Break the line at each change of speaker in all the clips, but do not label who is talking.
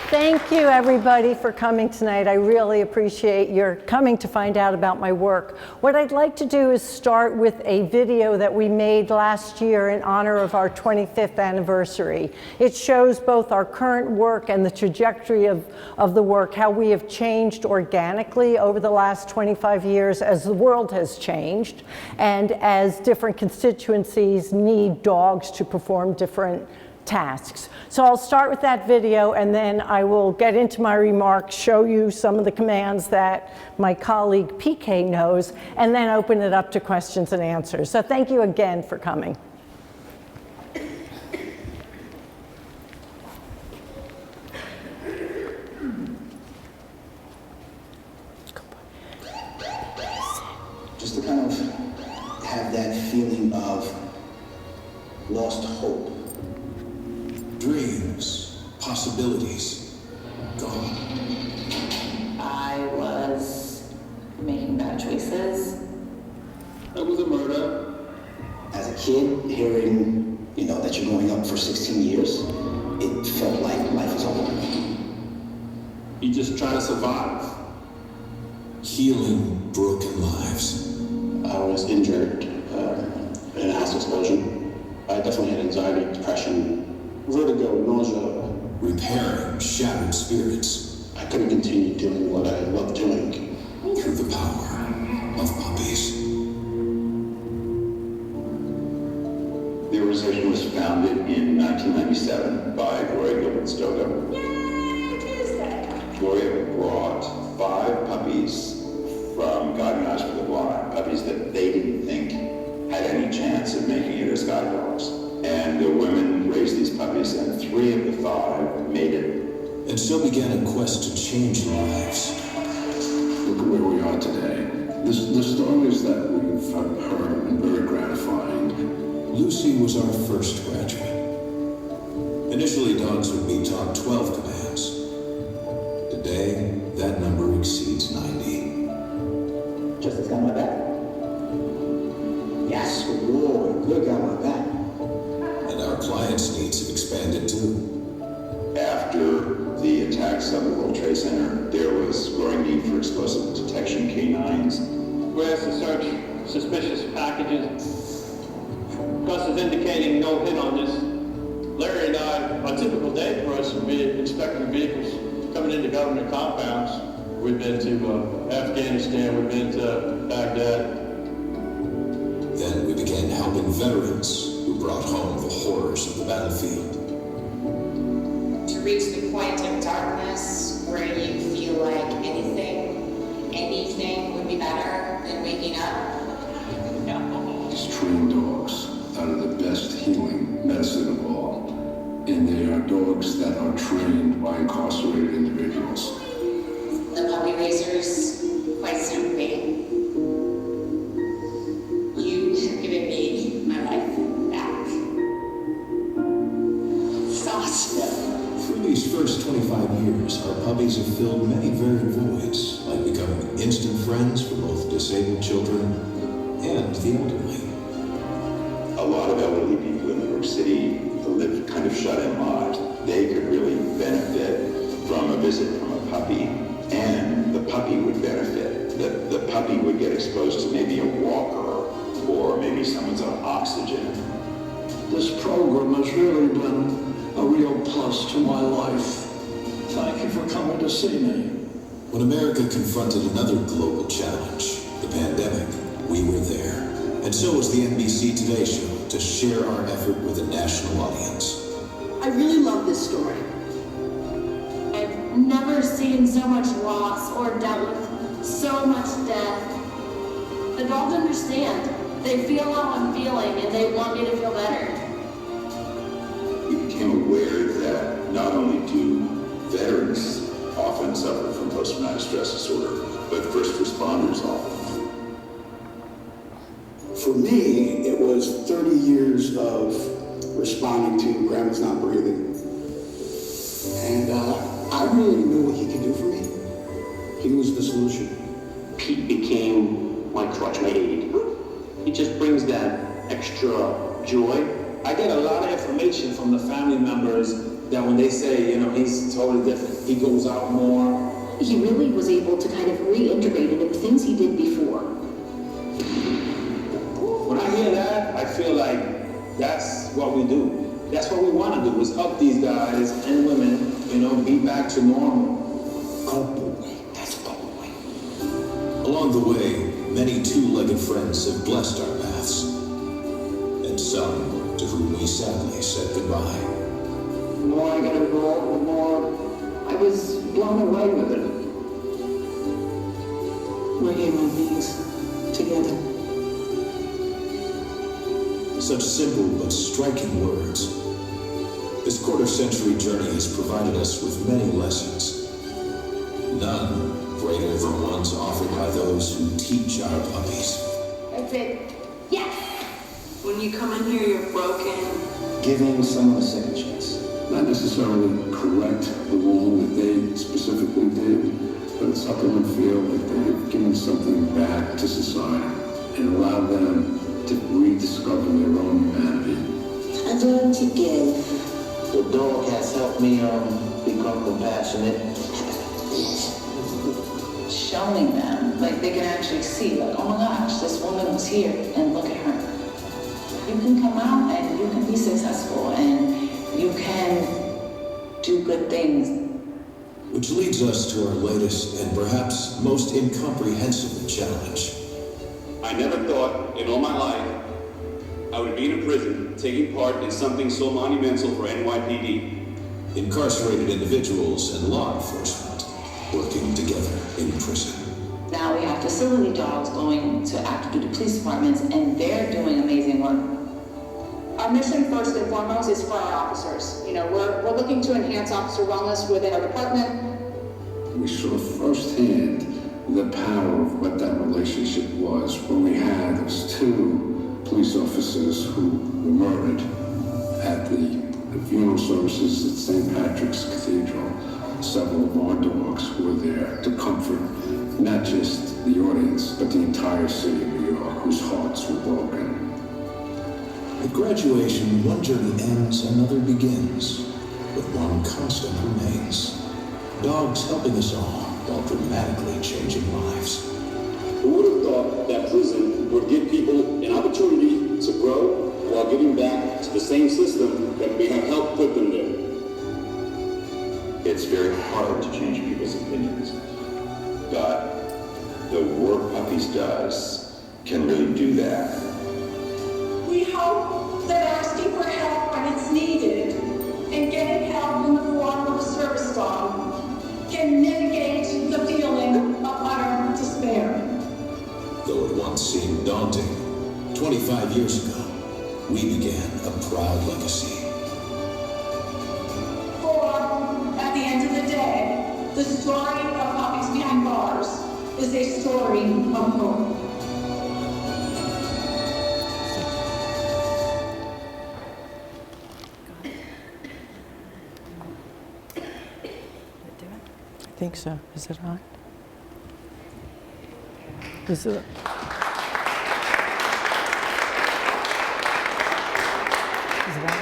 Thank you, everybody, for coming tonight. I really appreciate your coming to find out about my work. What I'd like to do is start with a video that we made last year in honor of our 25th anniversary. It shows both our current work and the trajectory of the work, how we have changed organically over the last 25 years as the world has changed and as different constituencies need dogs to perform different tasks. So I'll start with that video and then I will get into my remarks, show you some of the commands that my colleague PK knows, and then open it up to questions and answers. So thank you again for coming.
Just to kind of have that feeling of lost hope.
Dreams, possibilities, gone.
I was making bad choices.
That was a murder. As a kid, hearing, that you're going up for 16 years, it felt like life was over.
You just try to survive.
Healing broken lives.
I was injured in an acid explosion. I definitely had anxiety, depression, vertigo, nausea.
Repairing shattered spirits.
I couldn't continue doing what I loved doing.
Through the power of puppies.
The organization was founded in 1997 by Gloria Gilbert-Stoga.
Yay, Tuesday!
Gloria brought 5 puppies from Guiding Eyes for the Blind, puppies that they didn't think had any chance of making it as guide dogs. And the women raised these puppies, and 3 of the 5 made it.
And so began a quest to change lives.
Look at where we are today. The stories that we've heard have been very gratifying.
Lucy was our first graduate. Initially, dogs would be taught 12 commands. Today, that number exceeds 90.
Justice got my back. Yes, good got my back.
And our clients' needs have expanded too.
After the attacks on the World Trade Center, there was growing need for explosive detection canines.
We asked to search suspicious packages. Gus is indicating no hit on this. Larry and I, a typical day for us would be inspecting vehicles coming into government compounds. We've been to Afghanistan, we've been to Baghdad.
Then we began helping veterans who brought home the horrors of the battlefield.
To reach the point of darkness where you feel like anything would be better than waking up.
These trained dogs are the best healing medicine of all. And they are dogs that are trained by incarcerated individuals.
The puppy raisers, quite simply, you have given me my life back. Thoughts.
Through these first 25 years, our puppies have filled many varied voids, like becoming instant friends for both disabled children and the elderly.
A lot of elderly people in New York City live kind of shut-in lives. They could really benefit from a visit from a puppy, and the puppy would benefit. The puppy would get exposed to maybe a walker, or maybe someone's on oxygen.
This program has really been a real plus to my life. Thank you for coming to see me.
When America confronted another global challenge, the pandemic, we were there. And so was the NBC Today Show to share our effort with a national audience.
I really love this story.
I've never seen so much loss or dealt with so much death. The dogs understand. They feel how I'm feeling and they want me to feel better.
We became aware that not only do veterans often suffer from post-traumatic stress disorder, but first responders often.
For me, it was 30 years of responding to Grandma's not breathing. And I really knew what he could do for me. He was the solution.
Pete became my crutch, my aid. He just brings that extra joy.
I get a lot of information from the family members
that when they say, you know, he's totally different, he goes out more.
He really was able to kind of reintegrate into the things he did before.
When I hear that, I feel like that's what we do. That's what we want to do, is help these guys and women, you know, be back to normal. Go boy, that's go boy.
Along the way, many two-legged friends have blessed our paths, and some to whom we sadly said goodbye.
The more I got involved, the more I was blown away with it. We're human beings together.
Such simple but striking words. This quarter-century journey has provided us with many lessons, none greater than ones offered by those who teach our puppies.
That's it. Yes!
When you come in here, you're broken.
Giving someone a second chance. Not necessarily correct the wrong that they specifically did, but it's helping them feel like they've given something back to society and allowed them to rediscover their own humanity.
I learned to give.
The dog has helped me become compassionate.
Showing them, like they can actually see, like, oh my gosh, this woman was here, and look at her. You can come out and you can be successful, and you can do good things.
Which leads us to our latest and perhaps most incomprehensible challenge.
I never thought in all my life I would be in a prison taking part in something so monumental for NYPD.
Incarcerated individuals and law enforcement working together in prison.
Now we have facility dogs going to active duty police departments, and they're doing amazing work.
Our mission, first and foremost, is for our officers. You know, we're looking to enhance officer wellness within our department.
We saw firsthand the power of what that relationship was when we had those two police officers who were murdered at the funeral services at St. Patrick's Cathedral. Several of our dogs were there to comfort not just the audience, but the entire city of New York, whose hearts were broken.
At graduation, one journey ends, another begins, but one constant remains. Dogs helping us all while dramatically changing lives.
Who would have thought that prison would give people an opportunity to grow while giving back to the same system that we have helped put them there?
It's very hard to change people's opinions, but the work Puppies does can really do that.
We hope that asking for help when it's needed and getting help in the form of a service dog can mitigate the feeling of utter despair.
Though it once seemed daunting, 25 years ago, we began a proud legacy.
For, at the end of the day, the story of Puppies Behind Bars is a story of hope.
I think so. Is it on? Is it? Is it on?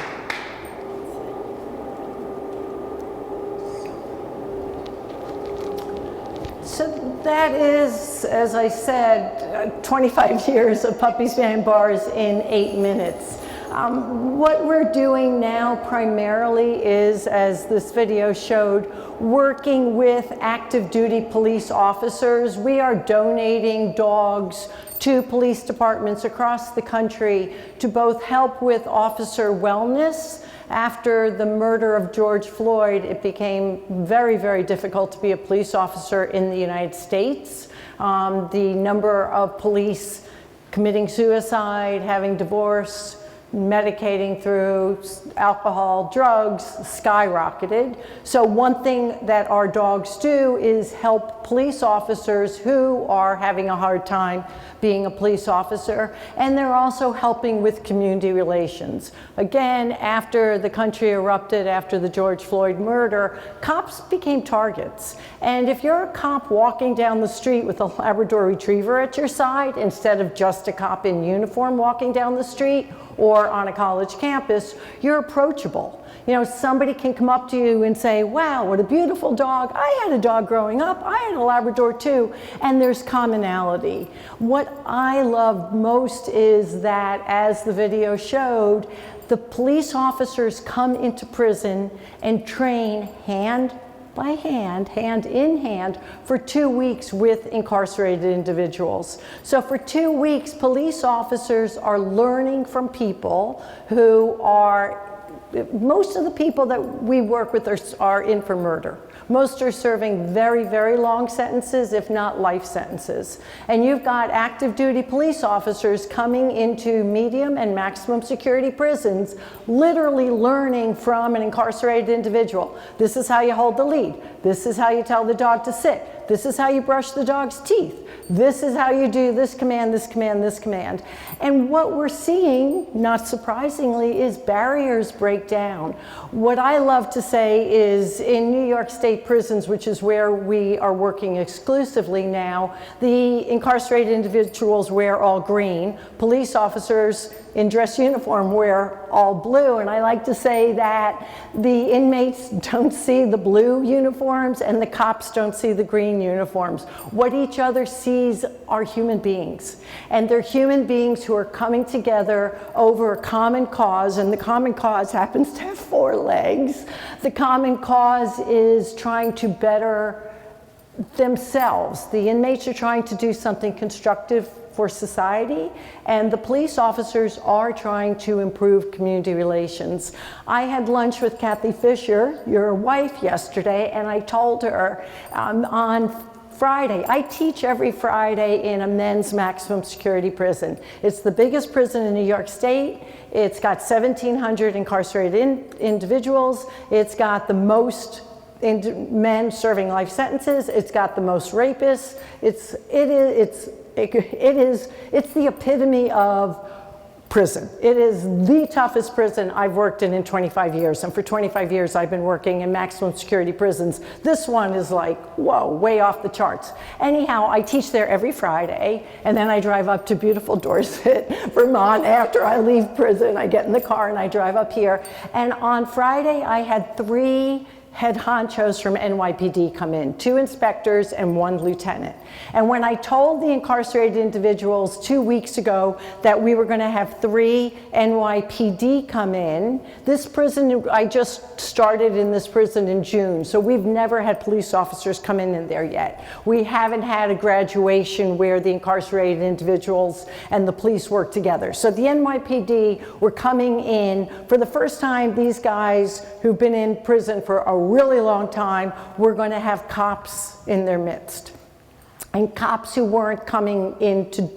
So that is, as I said, 25 years of Puppies Behind Bars in 8 minutes. What we're doing now primarily is, as this video showed, working with active duty police officers. We are donating dogs to police departments across the country to both help with officer wellness. After the murder of George Floyd, it became very, very difficult to be a police officer in the United States. The number of police committing suicide, having divorce, medicating through alcohol, drugs, skyrocketed. So one thing that our dogs do is help police officers who are having a hard time being a police officer, and they're also helping with community relations. Again, after the country erupted, after the George Floyd murder, cops became targets. And if you're a cop walking down the street with a Labrador Retriever at your side, instead of just a cop in uniform walking down the street, or on a college campus, you're approachable. You know, somebody can come up to you and say, wow, what a beautiful dog. I had a dog growing up. I had a Labrador too. And there's commonality. What I love most is that, as the video showed, the police officers come into prison and train hand by hand, hand in hand, for 2 weeks with incarcerated individuals. So for 2 weeks, police officers are learning from people who are, most of the people that we work with are in for murder. Most are serving very, very long sentences, if not life sentences. And you've got active duty police officers coming into medium and maximum security prisons, literally learning from an incarcerated individual. This is how you hold the lead. This is how you tell the dog to sit. This is how you brush the dog's teeth. This is how you do this command, this command, this command. And what we're seeing, not surprisingly, is barriers break down. What I love to say is, in New York State prisons, which is where we are working exclusively now, the incarcerated individuals wear all green. Police officers in dress uniform wear all blue, and I like to say that the inmates don't see the blue uniforms and the cops don't see the green uniforms. What each other sees are human beings, and they're human beings who are coming together over a common cause, and the common cause happens to have 4 legs. The common cause is trying to better themselves. The inmates are trying to do something constructive for society, and the police officers are trying to improve community relations. I had lunch with Kathy Fisher, your wife, yesterday, and I told her on Friday, I teach every Friday in a men's maximum security prison. It's the biggest prison in New York State. It's got 1,700 incarcerated individuals. It's got the most men serving life sentences. It's got the most rapists. It's the epitome of prison. It is the toughest prison I've worked in 25 years. And for 25 years, I've been working in maximum security prisons. This one is like, whoa, way off the charts. Anyhow, I teach there every Friday, and then I drive up to beautiful Dorset, Vermont. After I leave prison, I get in the car and I drive up here. And on Friday, I had 3 head honchos from NYPD come in, 2 inspectors and 1 lieutenant. And when I told the incarcerated individuals 2 weeks ago that we were going to have 3 NYPD come in, this prison, I just started in this prison in June, so we've never had police officers come in there yet. We haven't had a graduation where the incarcerated individuals and the police work together. So the NYPD were coming in for the first time. These guys who've been in prison for a really long time, we're going to have cops in their midst. And cops who weren't coming in to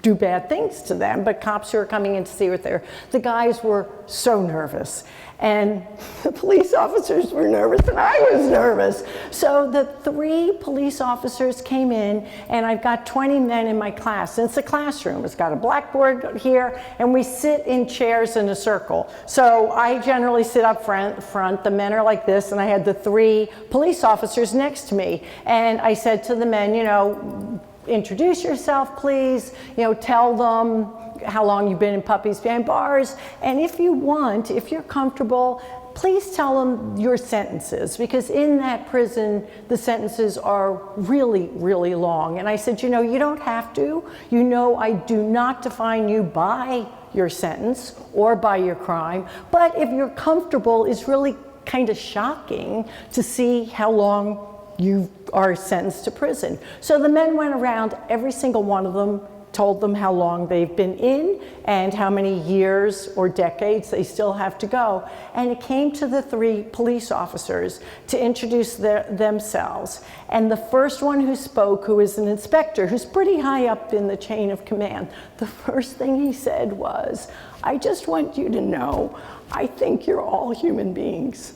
do bad things to them, but cops who are coming in to see what they're, the guys were so nervous. And the police officers were nervous, and I was nervous. So the 3 police officers came in, and I've got 20 men in my class. And it's a classroom. It's got a blackboard here, and we sit in chairs in a circle. So I generally sit up front. The men are like this, and I had the 3 police officers next to me. And I said to the men, you know, introduce yourself, please. You know, tell them how long you've been in Puppies Behind Bars, and if you want, if you're comfortable, please tell them your sentences, because in that prison, the sentences are really, really long. And I said, you know, you don't have to. You know, I do not define you by your sentence or by your crime, but if you're comfortable, it's really kind of shocking to see how long you are sentenced to prison. So the men went around, every single one of them told them how long they've been in and how many years or decades they still have to go. And it came to the 3 police officers to introduce themselves. And the first one who spoke, who is an inspector, who's pretty high up in the chain of command, the first thing he said was, I just want you to know, I think you're all human beings.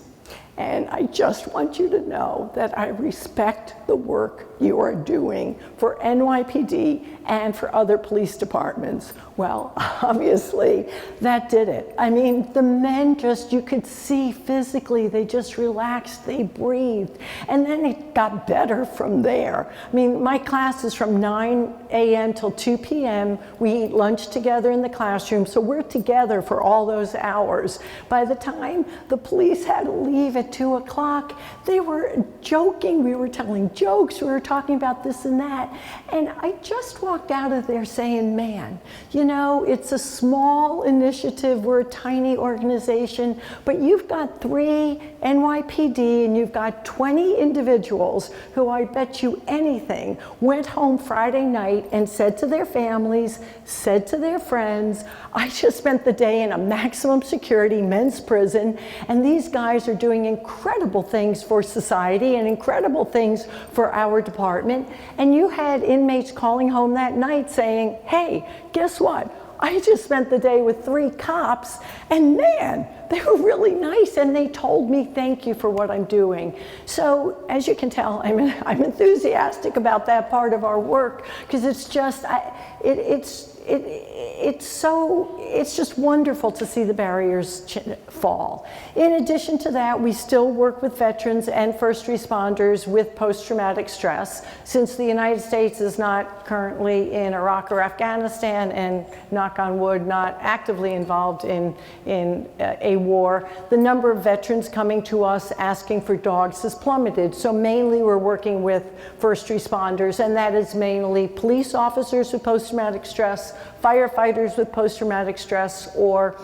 And I just want you to know that I respect the work you are doing for NYPD and for other police departments. Well, obviously, that did it. I mean, the men just, you could see physically, they just relaxed, they breathed. And then it got better from there. I mean, my class is from 9 a.m. till 2 p.m. We eat lunch together in the classroom, so we're together for all those hours. By the time the police had to leave at 2 o'clock, they were joking, we were telling jokes, we were talking about this and that, and I just walked out of there saying, man, you know, it's a small initiative, we're a tiny organization, but you've got 3 NYPD and you've got 20 individuals who, I bet you anything, went home Friday night and said to their families, said to their friends, I just spent the day in a maximum security men's prison, and these guys are doing incredible things for society and incredible things for our department. And you had inmates calling home that night saying, hey, guess what? I just spent the day with 3 cops, and man, they were really nice, and they told me thank you for what I'm doing. So as you can tell, I'm enthusiastic about that part of our work, because it's just, it's just wonderful to see the barriers fall. In addition to that, we still work with veterans and first responders with post-traumatic stress. Since the United States is not currently in Iraq or Afghanistan, and knock on wood, not actively involved in a war, the number of veterans coming to us asking for dogs has plummeted. So mainly we're working with first responders, and that is mainly police officers with post-traumatic stress, firefighters with post-traumatic stress, or,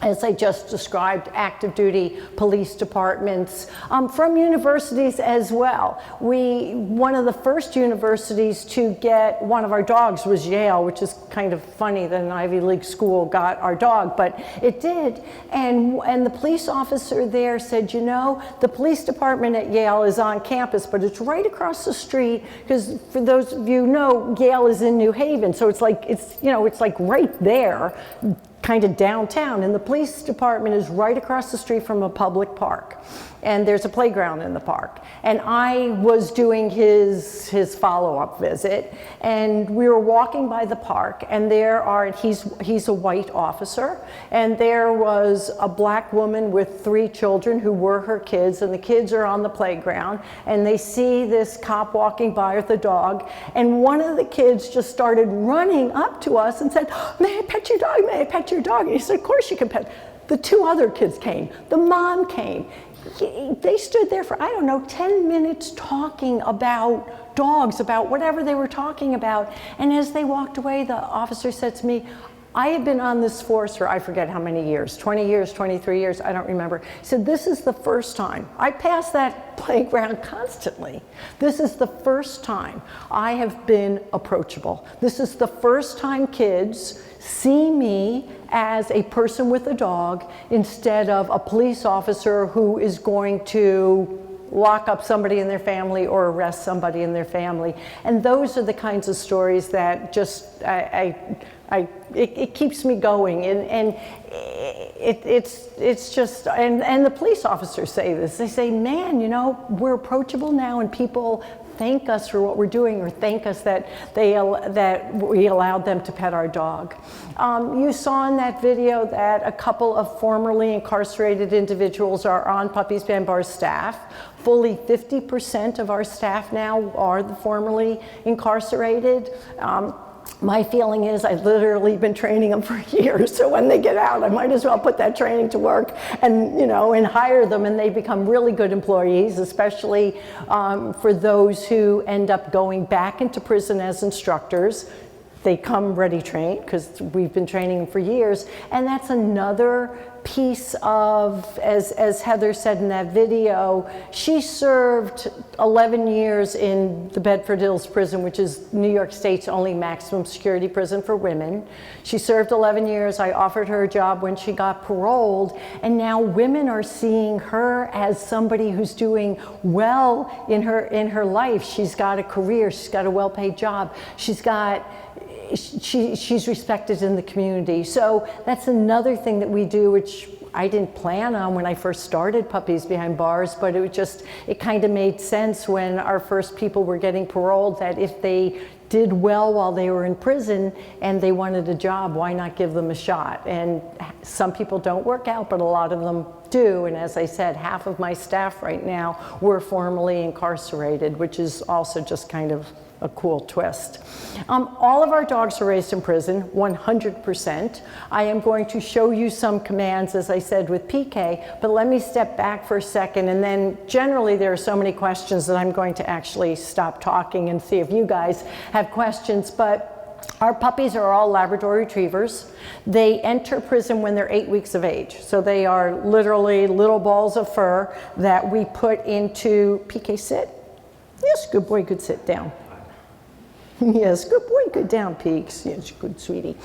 as I just described, active duty police departments, from universities as well. One of the first universities to get one of our dogs was Yale, which is kind of funny that an Ivy League school got our dog, but it did. And the police officer there said, you know, the police department at Yale is on campus, but it's right across the street, because for those of you who know, Yale is in New Haven, so it's like right there, kind of downtown, and the police department is right across the street from a public park, and there's a playground in the park. And I was doing his follow-up visit, and we were walking by the park, and he's a white officer, and there was a black woman with 3 children who were her kids, and the kids are on the playground, and they see this cop walking by with a dog, and one of the kids just started running up to us and said, may I pet your dog, may I pet your dog? And he said, of course you can pet. The 2 other kids came, the mom came. They stood there for, I don't know, 10 minutes talking about dogs, about whatever they were talking about. And as they walked away, the officer said to me, I have been on this force for I forget how many years, 20 years, 23 years, I don't remember. He said, this is the first time. I pass that playground constantly. This is the first time I have been approachable. This is the first time kids see me as a person with a dog instead of a police officer who is going to lock up somebody in their family or arrest somebody in their family. And those are the kinds of stories that just, it keeps me going, and it's just, and the police officers say this, they say, man, you know, we're approachable now, and people thank us for what we're doing, or thank us that we allowed them to pet our dog. You saw in that video that a couple of formerly incarcerated individuals are on Puppies Behind Bars staff. Fully 50% of our staff now are the formerly incarcerated. My feeling is I've literally been training them for years, so when they get out, I might as well put that training to work and, you know, and hire them, and they become really good employees, especially for those who end up going back into prison as instructors. They come ready trained because we've been training them for years, and that's another piece of, as Heather said in that video, she served 11 years in the Bedford Hills prison, which is New York State's only maximum security prison for women. She served 11 years. I offered her a job when she got paroled, and now women are seeing her as somebody who's doing well in her life. She's got a career, she's got a well-paid job, she's respected in the community. So that's another thing that we do, which I didn't plan on when I first started Puppies Behind Bars, but it kind of made sense when our first people were getting paroled, that if they did well while they were in prison and they wanted a job, why not give them a shot? And some people don't work out, but a lot of them do. And as I said, half of my staff right now were formerly incarcerated, which is also just kind of a cool twist. All of our dogs are raised in prison, 100%. I am going to show you some commands, as I said, with PK, but let me step back for a second, and then generally there are so many questions that I'm going to actually stop talking and see if you guys have questions. But our puppies are all Labrador Retrievers. They enter prison when they're 8 weeks of age. So they are literally little balls of fur that we put into, PK, sit. Yes, good boy, good, sit down. Yes, good boy, good down, Peaks. Yes, good sweetie.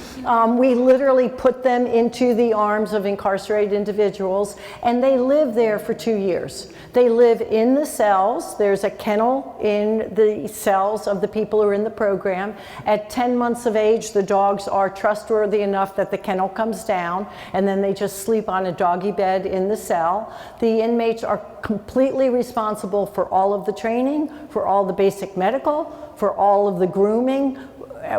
We literally put them into the arms of incarcerated individuals, and they live there for 2 years. They live in the cells. There's a kennel in the cells of the people who are in the program. At 10 months of age, the dogs are trustworthy enough that the kennel comes down, and then they just sleep on a doggy bed in the cell. The inmates are completely responsible for all of the training, for all the basic medical, for all of the grooming.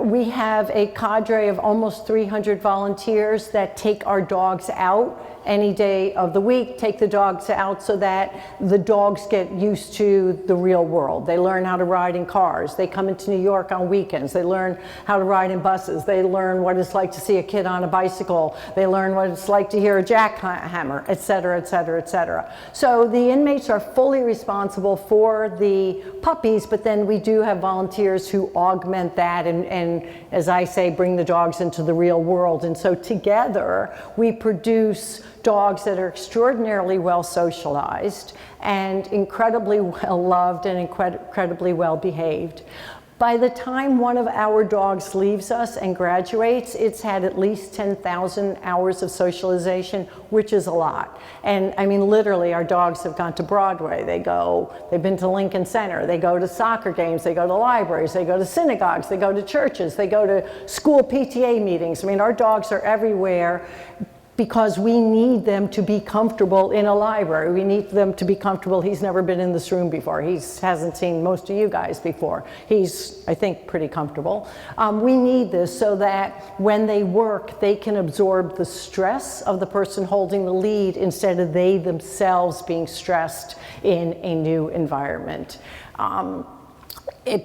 We have a cadre of almost 300 volunteers that take our dogs out any day of the week, take the dogs out so that the dogs get used to the real world. They learn how to ride in cars. They come into New York on weekends. They learn how to ride in buses. They learn what it's like to see a kid on a bicycle. They learn what it's like to hear a jackhammer, et cetera, et cetera, et cetera. So the inmates are fully responsible for the puppies, but then we do have volunteers who augment that and as I say, bring the dogs into the real world. And so together we produce dogs that are extraordinarily well socialized and incredibly well loved and incredibly well behaved. By the time one of our dogs leaves us and graduates, it's had at least 10,000 hours of socialization, which is a lot. And I mean, literally, our dogs have gone to Broadway. They've been to Lincoln Center. They go to soccer games. They go to libraries. They go to synagogues. They go to churches. They go to school PTA meetings. I mean, our dogs are everywhere, because we need them to be comfortable in a library. We need them to be comfortable. He's never been in this room before. He hasn't seen most of you guys before. He's, I think, pretty comfortable. We need this so that when they work, they can absorb the stress of the person holding the lead instead of they themselves being stressed in a new environment.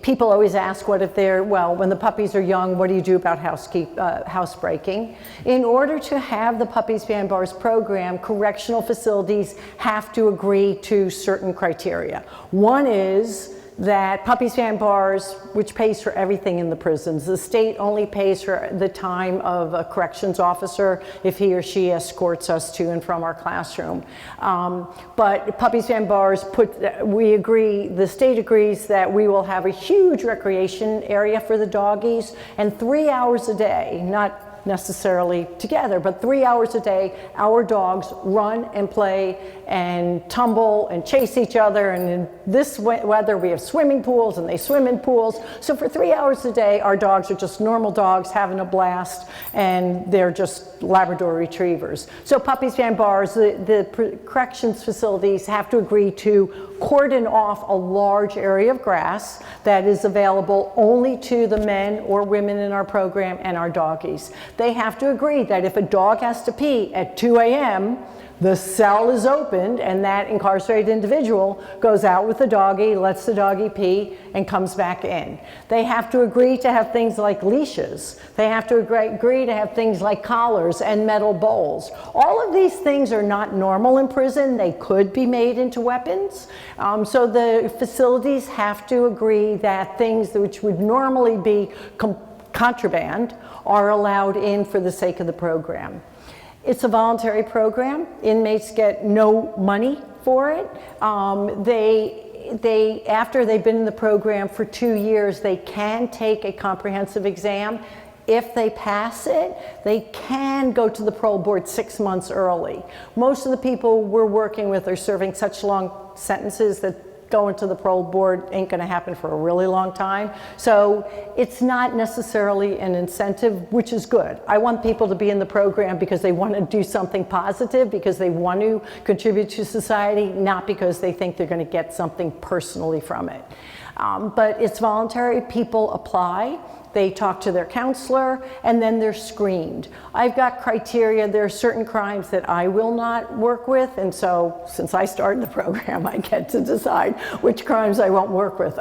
People always ask, what if when the puppies are young, what do you do about housebreaking? In order to have the Puppies Behind Bars program, correctional facilities have to agree to certain criteria. One is that Puppies Behind Bars, which pays for everything in the prisons, the state only pays for the time of a corrections officer if he or she escorts us to and from our classroom. But Puppies Behind Bars, the state agrees that we will have a huge recreation area for the doggies, and 3 hours a day, not necessarily together, but 3 hours a day, our dogs run and play and tumble and chase each other. And in this weather, we have swimming pools and they swim in pools. So for 3 hours a day, our dogs are just normal dogs having a blast, and they're just Labrador Retrievers. So Puppies Behind Bars, the corrections facilities have to agree to cordon off a large area of grass that is available only to the men or women in our program and our doggies. They have to agree that if a dog has to pee at 2 a.m., the cell is opened and that incarcerated individual goes out with the doggie, lets the doggie pee, and comes back in. They have to agree to have things like leashes. They have to agree to have things like collars and metal bowls. All of these things are not normal in prison. They could be made into weapons. So the facilities have to agree that things which would normally be contraband are allowed in for the sake of the program. It's a voluntary program. Inmates get no money for it. After they've been in the program for 2 years, they can take a comprehensive exam. If they pass it, they can go to the parole board 6 months early. Most of the people we're working with are serving such long sentences that going to the parole board ain't going to happen for a really long time. So it's not necessarily an incentive, which is good. I want people to be in the program because they want to do something positive, because they want to contribute to society, not because they think they're going to get something personally from it. But it's voluntary. People apply. They talk to their counselor, and then they're screened. I've got criteria. There are certain crimes that I will not work with, and so since I started the program, I get to decide which crimes I won't work with.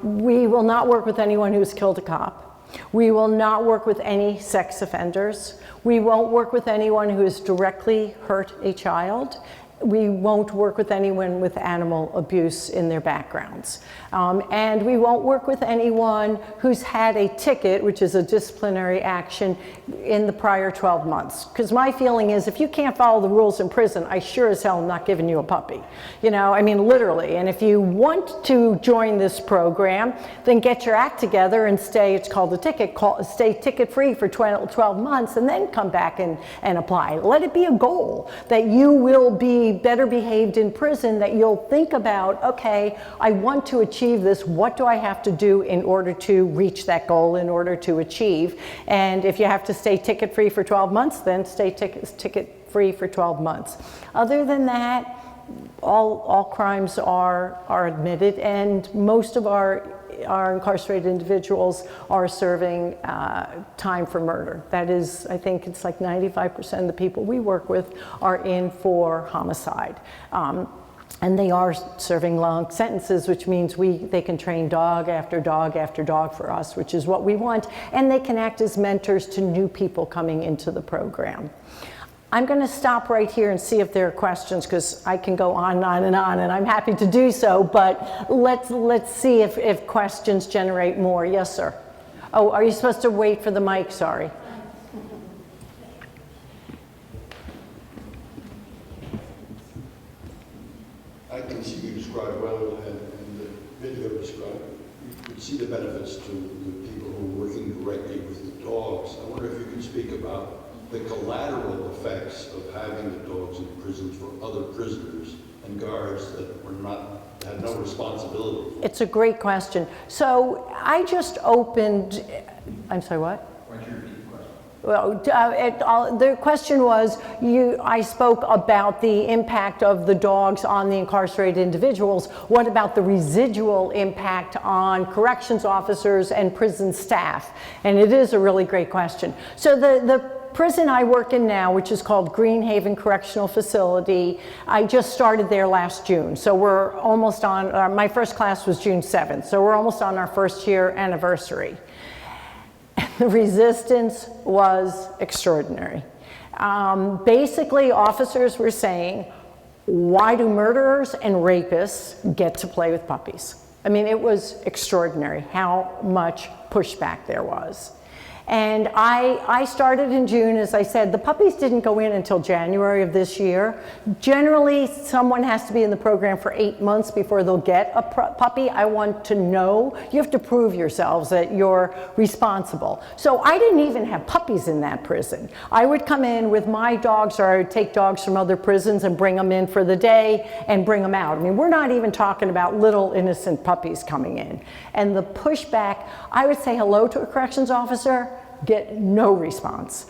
We will not work with anyone who's killed a cop. We will not work with any sex offenders. We won't work with anyone who has directly hurt a child. We won't work with anyone with animal abuse in their backgrounds. And we won't work with anyone who's had a ticket, which is a disciplinary action, in the prior 12 months. Because my feeling is if you can't follow the rules in prison, I sure as hell am not giving you a puppy. You know, I mean, literally. And if you want to join this program, then get your act together and stay, it's called a ticket, stay ticket-free for 12 months and then come back and apply. Let it be a goal that you will be better behaved in prison, that you'll think about, okay, I want to achieve this. What do I have to do in order to reach that goal, in order to achieve? And if you have to stay ticket-free for 12 months, then stay ticket-free for 12 months. Other than that, all crimes are admitted, and most of our incarcerated individuals are serving time for murder. That is, I think it's like 95% of the people we work with are in for homicide. And they are serving long sentences, which means they can train dog after dog after dog for us, which is what we want, and they can act as mentors to new people coming into the program. I'm going to stop right here and see if there are questions, because I can go on and on, and I'm happy to do so, but let's see if questions generate more. Yes, sir. Oh, are you supposed to wait for the mic? Sorry.
I can see you described well, and the video described. You could see the benefits to the people who are working directly with the dogs. I wonder if you could speak about the collateral effects of having the dogs in prisons for other prisoners and guards that had no responsibility.
It's a great question. So I just opened, I'm sorry, what?
Why don't you repeat the question?
Well, the question was, I spoke about the impact of the dogs on the incarcerated individuals. What about the residual impact on corrections officers and prison staff? And it is a really great question. So the prison I work in now, which is called Green Haven Correctional Facility, I just started there last June. So we're almost on, my first class was June 7th, so we're almost on our first year anniversary. The resistance was extraordinary. Basically, officers were saying, why do murderers and rapists get to play with puppies? I mean, it was extraordinary how much pushback there was. And I started in June, as I said. The puppies didn't go in until January of this year. Generally, someone has to be in the program for 8 months before they'll get a puppy. I want to know. You have to prove yourselves that you're responsible. So I didn't even have puppies in that prison. I would come in with my dogs, or I would take dogs from other prisons and bring them in for the day and bring them out. I mean, we're not even talking about little innocent puppies coming in. And the pushback, I would say hello to a corrections officer, get no response.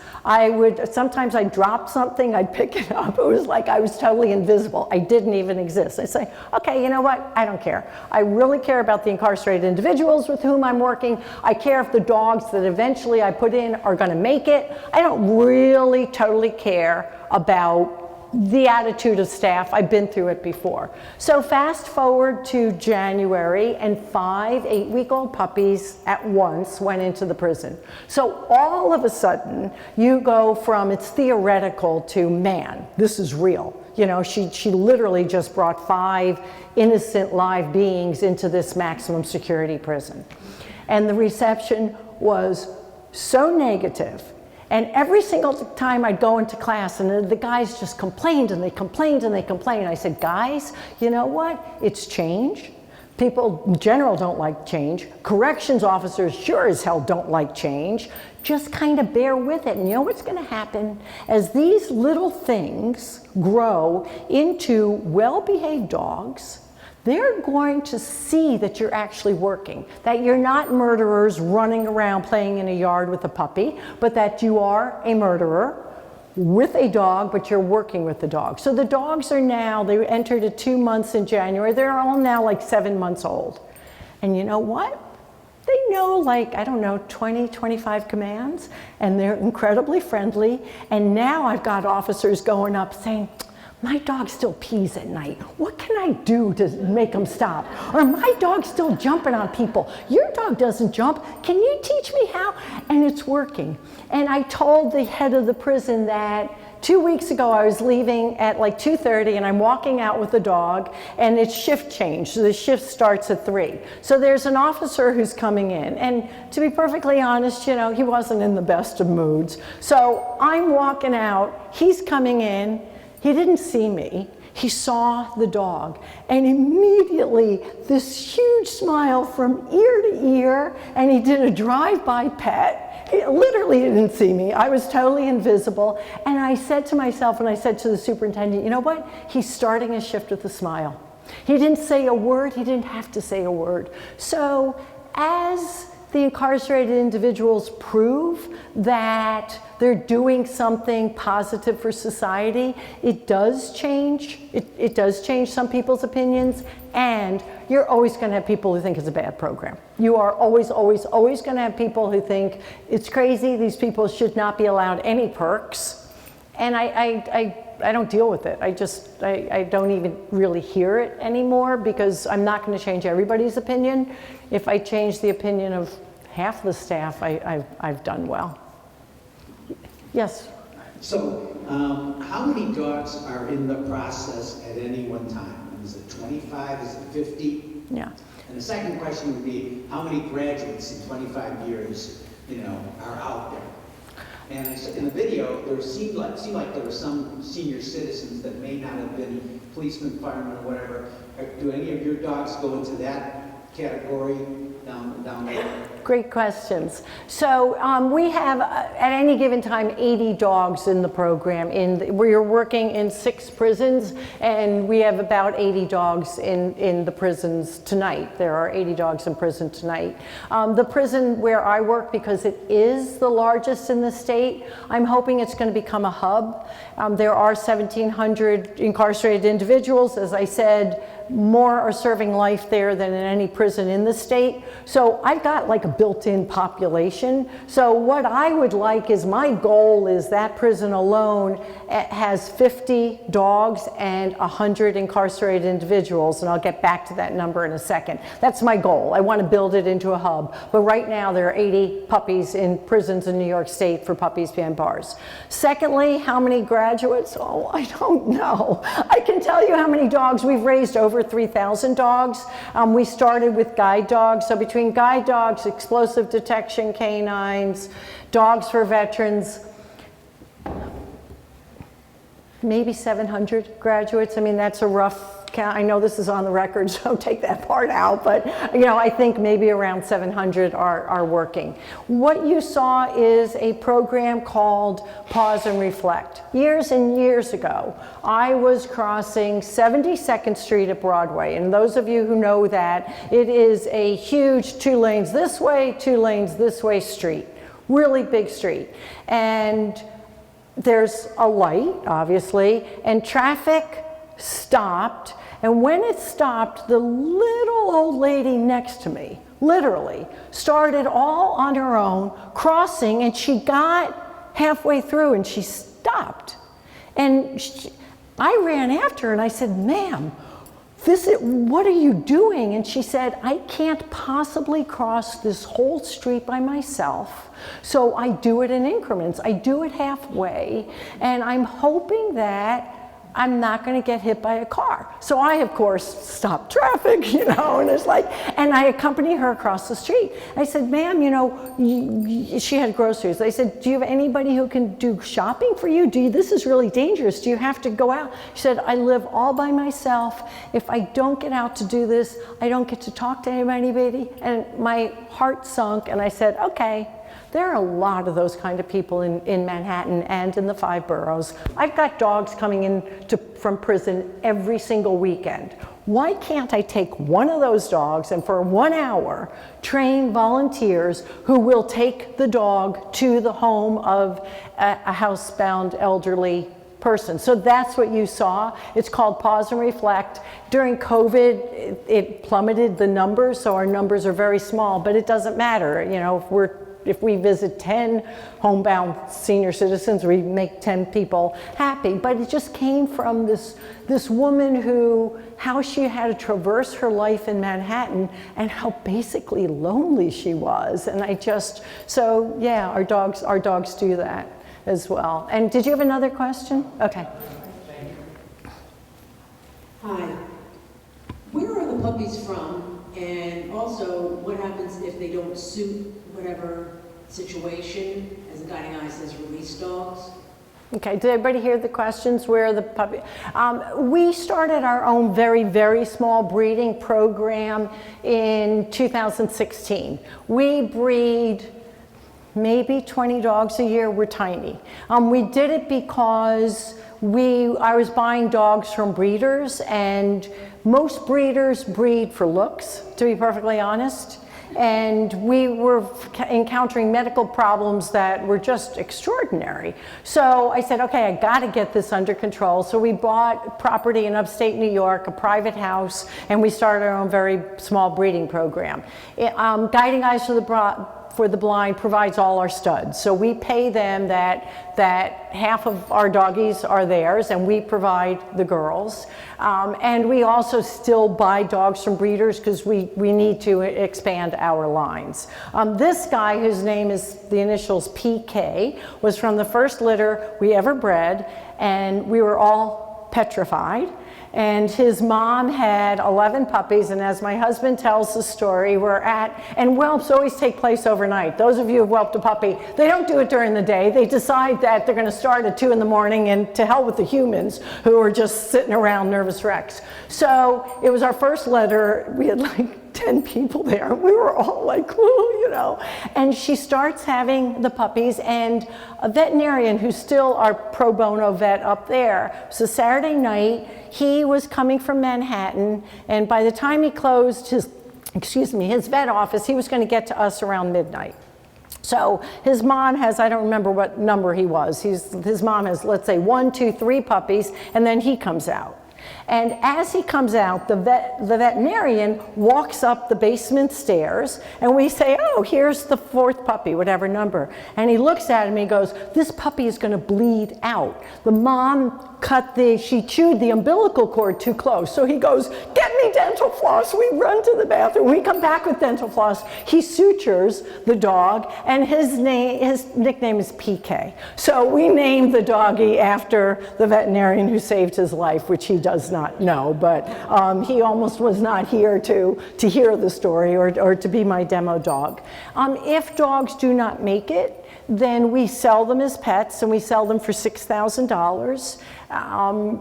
Sometimes I'd drop something, I'd pick it up. It was like I was totally invisible. I didn't even exist. I'd say, okay, you know what? I don't care. I really care about the incarcerated individuals with whom I'm working. I care if the dogs that eventually I put in are gonna make it. I don't really totally care about the attitude of staff. I've been through it before. So fast forward to January, and 5 8-week-old puppies at once went into the prison. So all of a sudden, you go from it's theoretical to, man, this is real. You know, she literally just brought 5 innocent live beings into this maximum security prison. And the reception was so negative. And every single time I'd go into class, and the guys just complained and they complained and they complained. I said, guys, you know what? It's change. People in general don't like change. Corrections officers sure as hell don't like change. Just kind of bear with it. And you know what's going to happen? As these little things grow into well-behaved dogs, they're going to see that you're actually working, that you're not murderers running around playing in a yard with a puppy, but that you are a murderer with a dog, but you're working with the dog. So the dogs are now, they entered at 2 months in January, they're all now like 7 months old. And you know what? They know, like, I don't know, 20, 25 commands, and they're incredibly friendly. And now I've got officers going up saying, my dog still pees at night. What can I do to make him stop? Or my dog's still jumping on people. Your dog doesn't jump. Can you teach me how? And it's working. And I told the head of the prison that 2 weeks ago I was leaving at like 2:30 and I'm walking out with the dog and it's shift change. So the shift starts at 3. So there's an officer who's coming in, and to be perfectly honest, you know, he wasn't in the best of moods. So I'm walking out, he's coming in, he didn't see me. He saw the dog, and immediately this huge smile from ear to ear, and he did a drive-by pet. He literally didn't see me. I was totally invisible, and I said to myself, and I said to the superintendent, you know what? He's starting his shift with a smile. He didn't say a word. He didn't have to say a word. So as the incarcerated individuals prove that they're doing something positive for society, it does change. It does change some people's opinions, and you're always going to have people who think it's a bad program. You are always, always, always going to have people who think it's crazy, these people should not be allowed any perks, and I don't deal with it. I don't even really hear it anymore, because I'm not going to change everybody's opinion. If I change the opinion of half the staff, I've done well. Yes?
So, how many dogs are in the process at any one time? Is it 25? Is it 50?
Yeah.
And the second question would be, how many graduates in 25 years, are out there? And in the video, there seemed like there were some senior citizens that may not have been policemen, firemen, or whatever. Do any of your dogs go into that category down there?
Great questions. So we have, at any given time, 80 dogs in the program. We're working in 6 prisons, and we have about 80 dogs in the prisons tonight. There are 80 dogs in prison tonight. The prison where I work, because it is the largest in the state, I'm hoping it's going to become a hub. There are 1,700 incarcerated individuals. As I said, more are serving life there than in any prison in the state. So I've got like a built-in population. So what I would like is, my goal is that prison alone has 50 dogs and 100 incarcerated individuals, and I'll get back to that number in a second. That's my goal. I want to build it into a hub. But right now there are 80 puppies in prisons in New York State for Puppies Behind Bars. Secondly, how many graduates? Oh, I don't know. I can tell you how many dogs. We've raised over 3,000 dogs. We started with guide dogs. So between guide dogs, explosive detection canines, dogs for veterans, maybe 700 graduates. I mean, that's a rough count. I know this is on the record, so take that part out, but I think maybe around 700 are working. What you saw is a program called Pause and Reflect. Years and years ago, I was crossing 72nd Street at Broadway, and those of you who know that, it is a huge 2 lanes this way, 2 lanes this way street. Really big street. And there's a light, obviously, and traffic stopped. And when it stopped, the little old lady next to me, literally, started all on her own, crossing, and she got halfway through and she stopped. And I ran after her and I said, ma'am, what are you doing? And she said, I can't possibly cross this whole street by myself, so I do it in increments. I do it halfway, and I'm hoping that I'm not going to get hit by a car. So I, of course, stopped traffic, and it's like, and I accompany her across the street. I said, ma'am, she had groceries. I said, do you have anybody who can do shopping for you? This is really dangerous. Do you have to go out? She said, I live all by myself. If I don't get out to do this, I don't get to talk to anybody. And my heart sunk, and I said, okay. There are a lot of those kind of people in Manhattan and in the 5 boroughs. I've got dogs coming in from prison every single weekend. Why can't I take one of those dogs and for 1 hour train volunteers who will take the dog to the home of a housebound elderly person. So that's what you saw. It's called Pause and Reflect. During COVID, it plummeted the numbers, so our numbers are very small, but it doesn't matter. You know, if we visit 10 homebound senior citizens, we make 10 people happy. But it just came from this woman who, how she had to traverse her life in Manhattan and how basically lonely she was. And so yeah, our dogs do that as well. And did you have another question? Okay.
Hi. Where are the puppies from? And also, what happens if they don't suit whatever situation? As the guiding eye says, release dogs.
Okay, did everybody hear the questions? Where are the puppy? We started our own very, very small breeding program in 2016. We breed maybe 20 dogs a year. We're tiny. We did it because I was buying dogs from breeders, and most breeders breed for looks, to be perfectly honest. And we were encountering medical problems that were just extraordinary. So I said, okay, I gotta get this under control. So we bought property in upstate New York, a private house, and we started our own very small breeding program. Guiding Eyes for the Blind provides all our studs. So we pay them that half of our doggies are theirs, and we provide the girls. And we also still buy dogs from breeders because we need to expand our lines. This guy, whose name is the initials PK, was from the first litter we ever bred, and we were all petrified. And his mom had 11 puppies, and as my husband tells the story, and whelps always take place overnight. Those of you who have whelped a puppy, they don't do it during the day. They decide that they're gonna start at 2 in the morning, and to hell with the humans who are just sitting around nervous wrecks. So it was our first litter. We had like 10 people there. We were all like, whoa, you know. And she starts having the puppies, and a veterinarian who's still our pro bono vet up there, so Saturday night, he was coming from Manhattan, and by the time he closed his vet office, he was going to get to us around midnight. So his mom has, I don't remember what number he was, his mom has, let's say, 1, 2, 3 puppies, and then he comes out. And as he comes out, the veterinarian walks up the basement stairs, and we say, oh, here's the 4th puppy, whatever number. And he looks at him and he goes, this puppy is going to bleed out. The mom she chewed the umbilical cord too close. So he goes, get me dental floss. We run to the bathroom. We come back with dental floss. He sutures the dog, and his nickname is PK. So we named the doggy after the veterinarian who saved his life, which he does not know, but he almost was not here to hear the story or to be my demo dog. If dogs do not make it, then we sell them as pets, and we sell them for $6,000.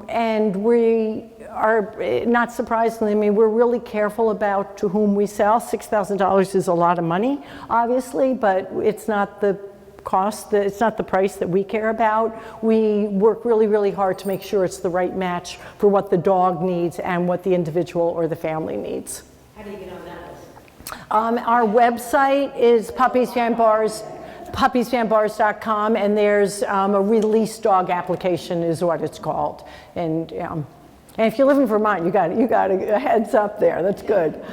And we are, not surprisingly, I mean, we're really careful about to whom we sell. $6,000 is a lot of money, obviously, but it's not the cost, it's not the price that we care about. We work really, really hard to make sure it's the right match for what the dog needs and what the individual or the family needs.
How do you get on that list?
Our website is Puppies Behind Bars, puppiesbehind.com, and there's a release dog application is what it's called. And if you live in Vermont, you got a heads up there. That's good.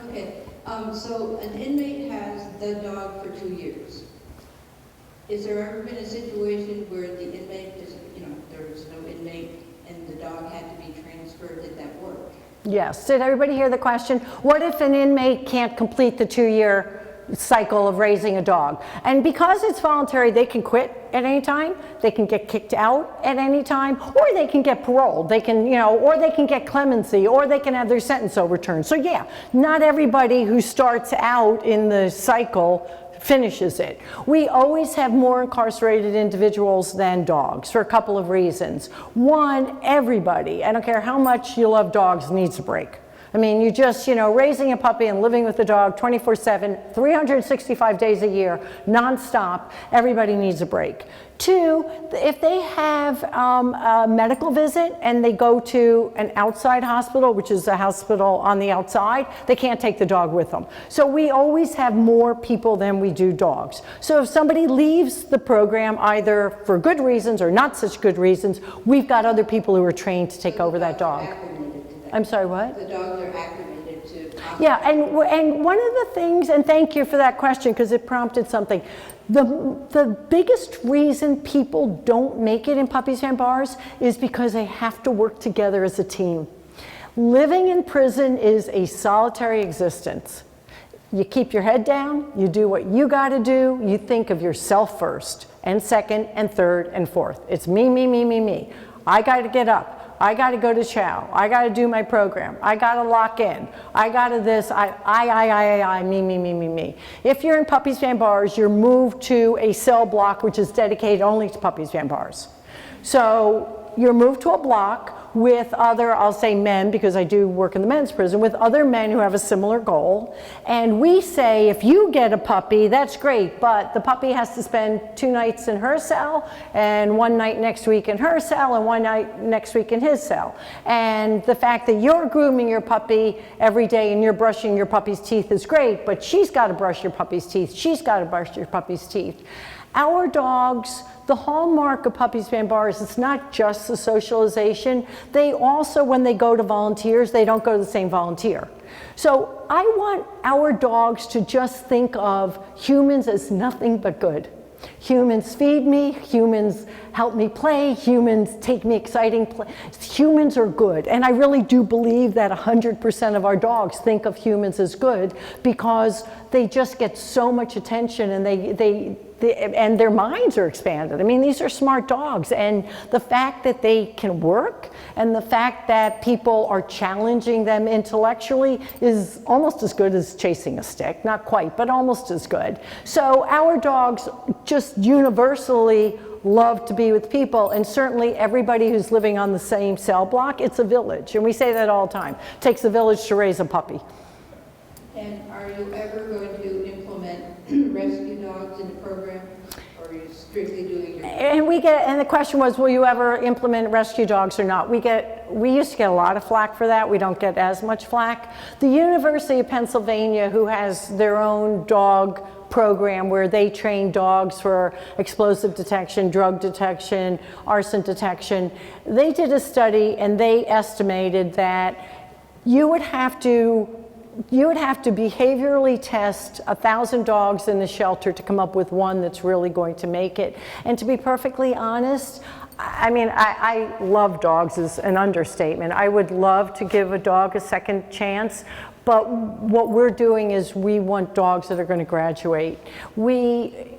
Okay, so an inmate has the dog for 2 years. Is there ever been a situation where the inmate, there was no inmate and the dog had to be transferred? Did that work?
Yes. Did everybody hear the question? What if an inmate can't complete the 2-year cycle of raising a dog? And because it's voluntary, they can quit at any time, they can get kicked out at any time, or they can get paroled, they can, or they can get clemency, or they can have their sentence overturned. So yeah, not everybody who starts out in the cycle finishes it. We always have more incarcerated individuals than dogs for a couple of reasons. One, everybody, I don't care how much you love dogs, needs a break. I mean, you just, you know, raising a puppy and living with a dog 24/7, 365 days a year, nonstop, everybody needs a break. Two, if they have a medical visit and they go to an outside hospital, which is a hospital on the outside, they can't take the dog with them. So we always have more people than we do dogs. So if somebody leaves the program either for good reasons or not such good reasons, we've got other people who are trained to take over that dog. I'm sorry, what?
The dogs are acclimated to.
Yeah, and one of the things, and thank you for that question because it prompted something. The biggest reason people don't make it in Puppies Behind Bars is because they have to work together as a team. Living in prison is a solitary existence. You keep your head down, you do what you got to do, you think of yourself first, and second, and third, and fourth. It's me, me, me, me, me. I got to get up. I got to go to chow. I got to do my program. I got to lock in. I got to this. I, me, me, me, me, me. If you're in Puppies Behind Bars, you're moved to a cell block which is dedicated only to Puppies Behind Bars. So you're moved to a block with other, I'll say men, because I do work in the men's prison, with other men who have a similar goal. And we say, if you get a puppy, that's great, but the puppy has to spend 2 nights in her cell, and 1 night next week in her cell, and 1 night next week in his cell. And the fact that you're grooming your puppy every day and you're brushing your puppy's teeth is great, but she's got to brush your puppy's teeth. She's got to brush your puppy's teeth. Our dogs, the hallmark of Puppies Behind Bars, it's not just the socialization. They also, when they go to volunteers, they don't go to the same volunteer. So I want our dogs to just think of humans as nothing but good. Humans feed me, humans help me play, humans take me exciting play. Humans are good, and I really do believe that 100% of our dogs think of humans as good because they just get so much attention and and their minds are expanded. I mean, these are smart dogs, and the fact that they can work and the fact that people are challenging them intellectually is almost as good as chasing a stick. Not quite, but almost as good. So our dogs just universally love to be with people, and certainly everybody who's living on the same cell block, it's a village, and we say that all the time. It takes a village to raise a puppy.
And are you ever going to implement rescue dogs in the program, or are you strictly doing your...
And the question was, will you ever implement rescue dogs or not? We used to get a lot of flack for that. We don't get as much flack. The University of Pennsylvania, who has their own dog program where they train dogs for explosive detection, drug detection, arson detection, they did a study and they estimated that you would have to behaviorally test 1,000 dogs in the shelter to come up with one that's really going to make it. And to be perfectly honest, I mean, I love dogs is an understatement. I would love to give a dog a second chance, but what we're doing is we want dogs that are going to graduate.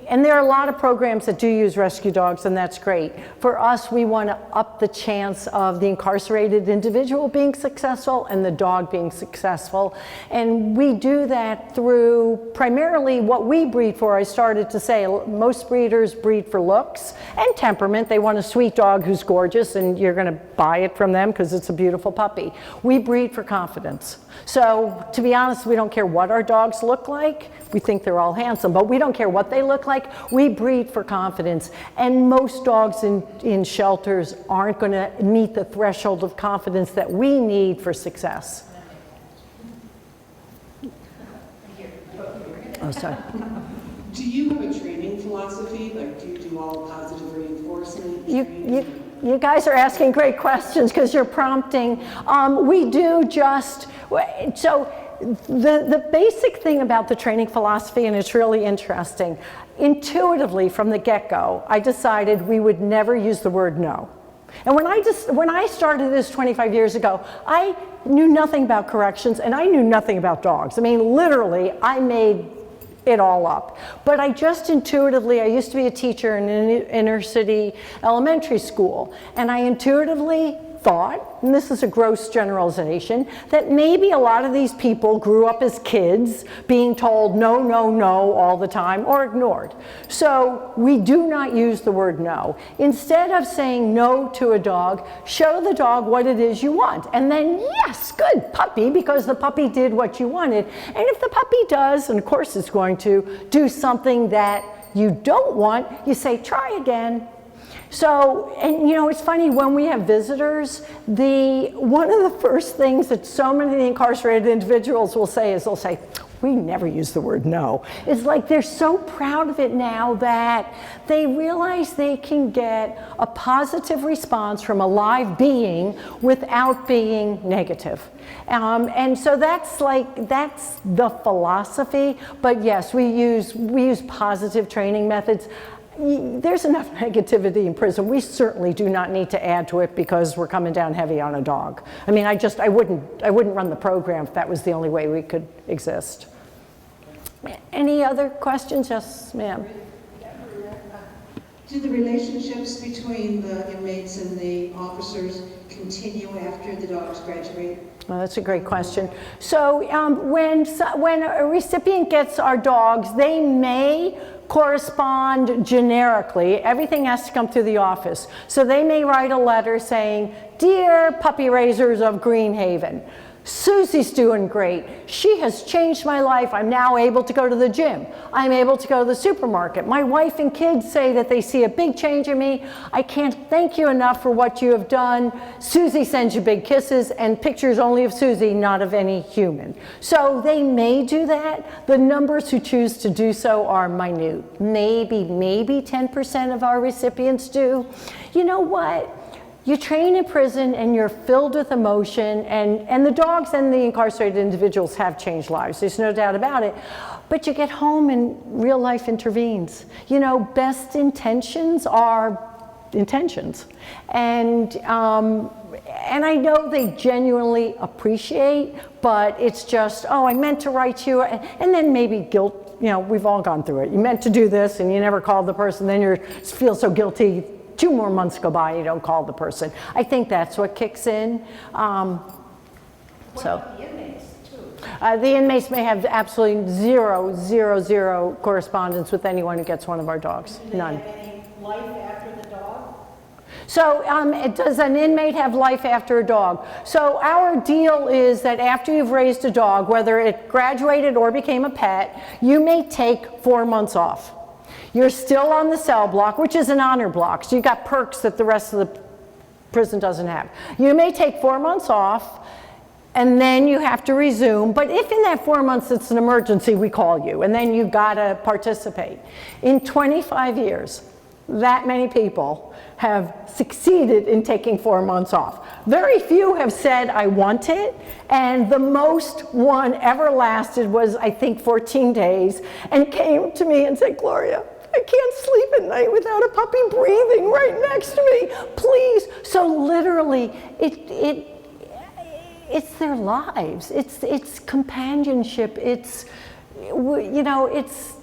And there are a lot of programs that do use rescue dogs, and that's great. For us, we want to up the chance of the incarcerated individual being successful and the dog being successful. And we do that through primarily what we breed for. I started to say most breeders breed for looks and temperament. They want a sweet dog who's gorgeous, and you're going to buy it from them because it's a beautiful puppy. We breed for confidence. So to be honest, we don't care what our dogs look like. We think they're all handsome, but we don't care what they look like. We breed for confidence. And most dogs in shelters aren't going to meet the threshold of confidence that we need for success. Oh, sorry.
Do you have a training philosophy? Like, do you do all positive reinforcement?
You guys are asking great questions because you're prompting. We do just, so the basic thing about the training philosophy, and it's really interesting, intuitively from the get-go, I decided we would never use the word no. And when I started this 25 years ago, I knew nothing about corrections and I knew nothing about dogs. I mean, literally, I made it all up. But I just intuitively, I used to be a teacher in an inner city elementary school, and I intuitively thought, and this is a gross generalization, that maybe a lot of these people grew up as kids being told no, no, no all the time or ignored. So we do not use the word no. Instead of saying no to a dog, show the dog what it is you want. And then, yes, good, puppy, because the puppy did what you wanted. And if the puppy does, and of course it's going to, do something that you don't want, you say, try again. So, and you know, it's funny, when we have visitors, one of the first things that so many incarcerated individuals will say is they'll say, we never use the word no. It's like they're so proud of it now that they realize they can get a positive response from a live being without being negative. And so that's the philosophy. But yes, we use positive training methods. There's enough negativity in prison. We certainly do not need to add to it because we're coming down heavy on a dog. I mean, I wouldn't run the program if that was the only way we could exist. Any other questions? Yes, ma'am.
Do the relationships between the inmates and the officers continue after the dogs graduate?
Well, that's a great question. So when a recipient gets our dogs, they may correspond generically. Everything has to come through the office. So they may write a letter saying, "Dear puppy raisers of Greenhaven, Susie's doing great. She has changed my life. I'm now able to go to the gym. I'm able to go to the supermarket. My wife and kids say that they see a big change in me. I can't thank you enough for what you have done. Susie sends you big kisses," and pictures only of Susie, not of any human. So they may do that. The numbers who choose to do so are minute. Maybe 10% of our recipients do. You know what? You train in prison and you're filled with emotion, and the dogs and the incarcerated individuals have changed lives. There's no doubt about it. But you get home and real life intervenes. You know, best intentions are intentions. And I know they genuinely appreciate, but it's just, oh, I meant to write you, and then maybe guilt. You know, we've all gone through it. You meant to do this and you never called the person, then you feel so guilty. 2 more months go by and you don't call the person. I think that's what kicks in.
What about the inmates, too?
The inmates may have absolutely zero correspondence with anyone who gets one of our dogs. None.
Do they have any life after the dog?
So does an inmate have life after a dog? So our deal is that after you've raised a dog, whether it graduated or became a pet, you may take 4 months off. You're still on the cell block, which is an honor block, so you've got perks that the rest of the prison doesn't have. You may take 4 months off, and then you have to resume, but if in that 4 months it's an emergency, we call you, and then you've got to participate. In 25 years, that many people have succeeded in taking 4 months off. Very few have said, I want it, and the most one ever lasted was, I think, 14 days, and came to me and said, "Gloria, I can't sleep at night without a puppy breathing right next to me, please." So literally, it's their lives. It's companionship. It's, you know, it's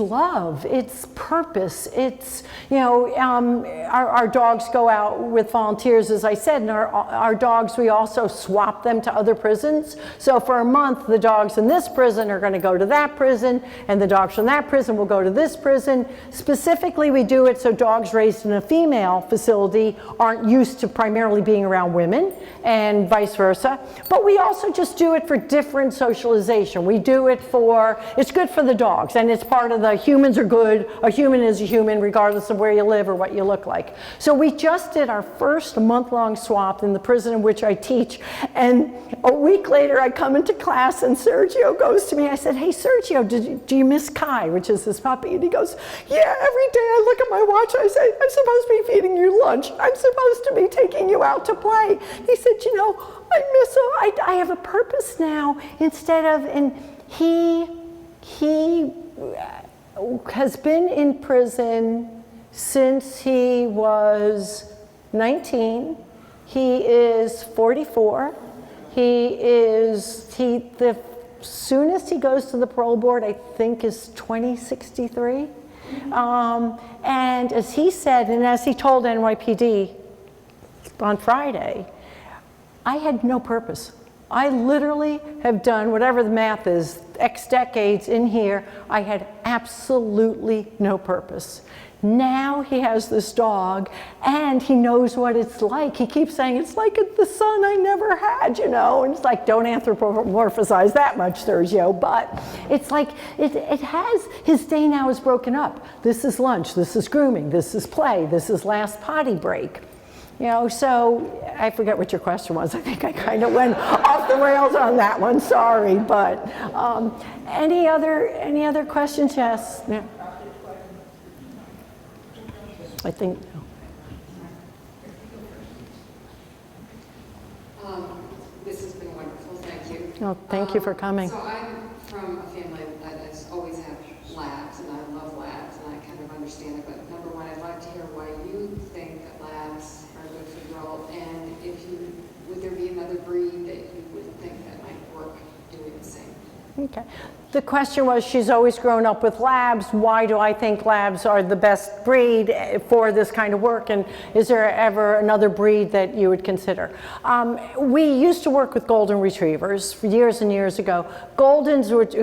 love, it's purpose, it's, you know, our dogs go out with volunteers, as I said, and our dogs, we also swap them to other prisons. So for a month, the dogs in this prison are going to go to that prison, and the dogs from that prison will go to this prison. Specifically, we do it so dogs raised in a female facility aren't used to primarily being around women, and vice versa. But we also just do it for different socialization. We do it for, it's good for the dogs, and it's part of the humans are good, a human is a human regardless of where you live or what you look like. So we just did our first month-long swap in the prison in which I teach, and a week later I come into class and Sergio goes to me, I said, "Hey Sergio, do you miss Kai," which is this puppy? And he goes, "Yeah, every day I look at my watch, I say, I'm supposed to be feeding you lunch, I'm supposed to be taking you out to play." He said, "You know, I miss him, I have a purpose now," instead of, and he has been in prison since he was 19. He is 44. The soonest he goes to the parole board, I think, is 2063. And as he said, and as he told NYPD, on Friday, I had no purpose. I literally have done whatever the math is, X decades in here, I had absolutely no purpose. Now he has this dog and he knows what it's like. He keeps saying, it's like the son I never had, you know, and it's like, don't anthropomorphize that much, Sergio, but it's like, it has, his day now is broken up. This is lunch, this is grooming, this is play, this is last potty break. You know, so I forget what your question was. I think I kind of went off the rails on that one, sorry, but any other questions? Yes. Yeah. I think.
This has been wonderful, thank you.
Oh, thank you for coming.
So I'm from a family that has always had labs, and I love labs, and I kind of understand it, but number one, I'd like to hear why you think that labs are good for the world, and would there be another breed that you would think that might work doing the same?
Okay. The question was, she's always grown up with labs. Why do I think labs are the best breed for this kind of work? And is there ever another breed that you would consider? We used to work with golden retrievers years and years ago. Goldens, which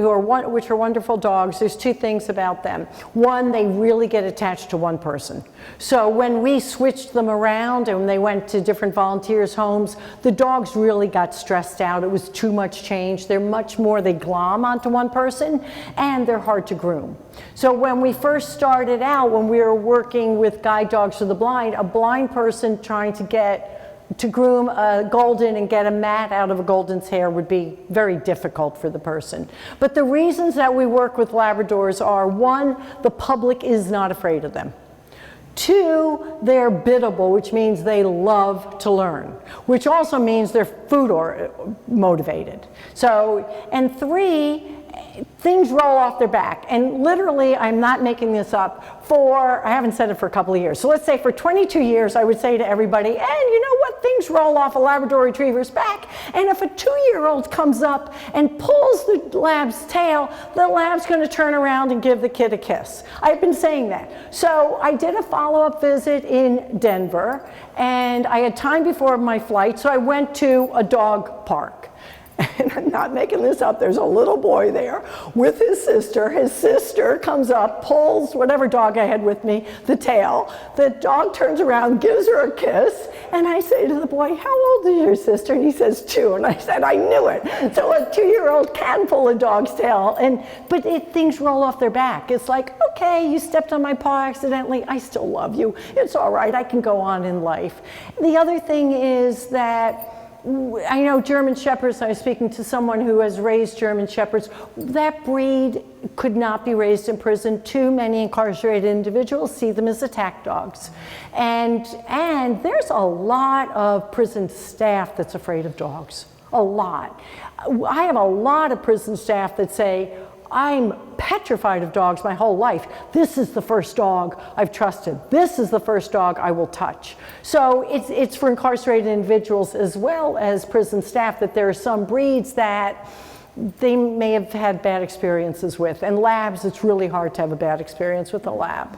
are wonderful dogs, there's two things about them. One, they really get attached to one person. So when we switched them around and they went to different volunteers' homes, the dogs really got stressed out. It was too much change. They're much more, they glom onto one person, and they're hard to groom. So when we first started out, when we were working with guide dogs for the blind, a blind person trying to groom a golden and get a mat out of a golden's hair would be very difficult for the person. But the reasons that we work with Labradors are, one, the public is not afraid of them. Two, they're biddable, which means they love to learn, which also means they're food motivated. So, and three, things roll off their back. And literally, I'm not making this up, I haven't said it for a couple of years. So let's say for 22 years, I would say to everybody, and you know what, things roll off a Labrador Retriever's back. And if a 2-year-old comes up and pulls the lab's tail, the lab's going to turn around and give the kid a kiss. I've been saying that. So I did a follow-up visit in Denver, and I had time before my flight, so I went to a dog park. And I'm not making this up, there's a little boy there with his sister. His sister comes up, pulls whatever dog I had with me, the tail. The dog turns around, gives her a kiss, and I say to the boy, how old is your sister? And he says 2, and I said, I knew it. So a 2-year-old can pull a dog's tail, but things roll off their back. It's like, okay, you stepped on my paw accidentally, I still love you. It's all right, I can go on in life. The other thing is that I know German Shepherds, I was speaking to someone who has raised German Shepherds. That breed could not be raised in prison. Too many incarcerated individuals see them as attack dogs. And there's a lot of prison staff that's afraid of dogs, a lot. I have a lot of prison staff that say, I'm petrified of dogs my whole life. This is the first dog I've trusted. This is the first dog I will touch. So it's for incarcerated individuals as well as prison staff that there are some breeds that they may have had bad experiences with. And labs, it's really hard to have a bad experience with a lab.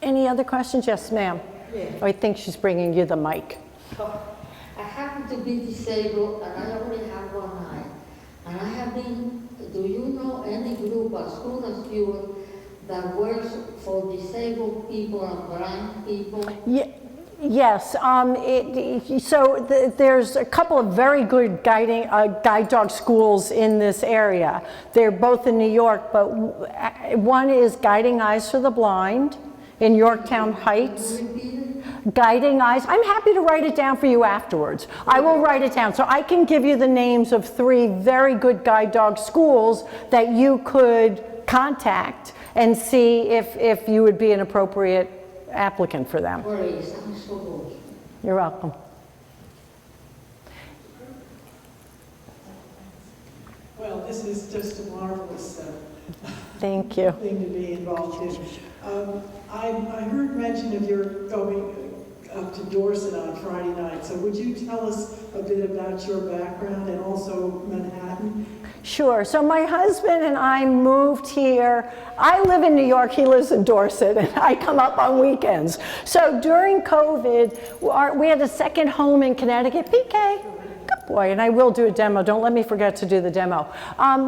Any other questions? Yes, ma'am.
Yeah.
I think she's bringing you the mic.
I happen to be disabled and I only have one eye. And I have been, do you know any group as good as yours that works for disabled people and blind people?
Yeah. Yes, there's a couple of very good guide dog schools in this area. They're both in New York, but one is Guiding Eyes for the Blind in Yorktown Heights. Guiding Eyes. I'm happy to write it down for you afterwards. I will write it down. So I can give you the names of 3 very good guide dog schools that you could contact and see if you would be an appropriate applicant for them. You're welcome.
Well, this is just a marvelous
Thank you.
thing to be involved in. I heard mention of your going up to Dorset on Friday night, so would you tell us a bit about your background and also Manhattan?
Sure. So my husband and I moved here. I live in New York, he lives in Dorset, and I come up on weekends. So during COVID, we had a second home in Connecticut. PK, good boy, and I will do a demo. Don't let me forget to do the demo.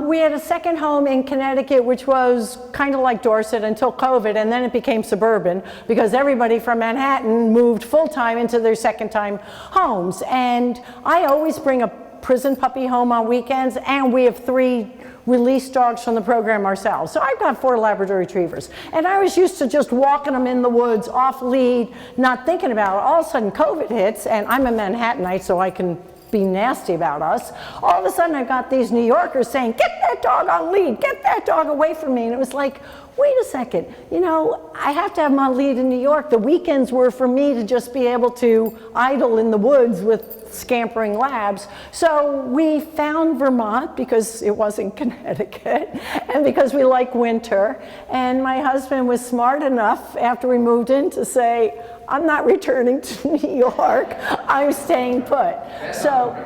We had a second home in Connecticut, which was kind of like Dorset until COVID, and then it became suburban because everybody from Manhattan moved full-time into their second-time homes. And I always bring a prison puppy home on weekends, and we have 3 released dogs from the program ourselves. So I've got 4 Labrador Retrievers, and I was used to just walking them in the woods off lead, not thinking about it. All of a sudden COVID hits, and I'm a Manhattanite, so I can be nasty about us. All of a sudden I've got these New Yorkers saying, get that dog on lead, get that dog away from me. And it was like, wait a second, you know, I have to have my lead in New York. The weekends were for me to just be able to idle in the woods with scampering labs. So we found Vermont because it wasn't Connecticut and because we like winter. And my husband was smart enough after we moved in to say, I'm not returning to New York, I'm staying put. So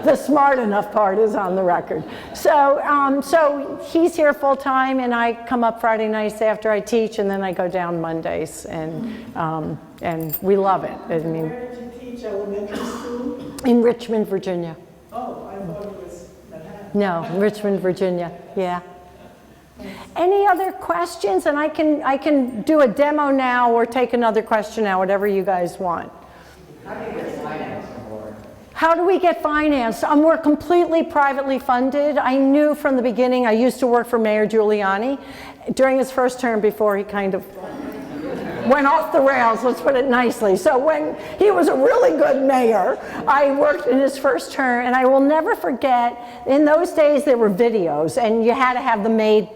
the smart enough part is on the record. So, so he's here full time, and I come up Friday nights after I teach, and then I go down Mondays, and we love it. I mean,
where did you teach elementary school?
In Richmond, Virginia.
Oh, I thought it was Manhattan.
No, Richmond, Virginia, yeah. Any other questions? And I can do a demo now or take another question now, whatever you guys want.
How do you get financed?
How do we get financed? We're completely privately funded. I knew from the beginning, I used to work for Mayor Giuliani during his first term before he kind of went off the rails, let's put it nicely. So when he was a really good mayor, I worked in his first term, and I will never forget, in those days there were videos, and you had to have them made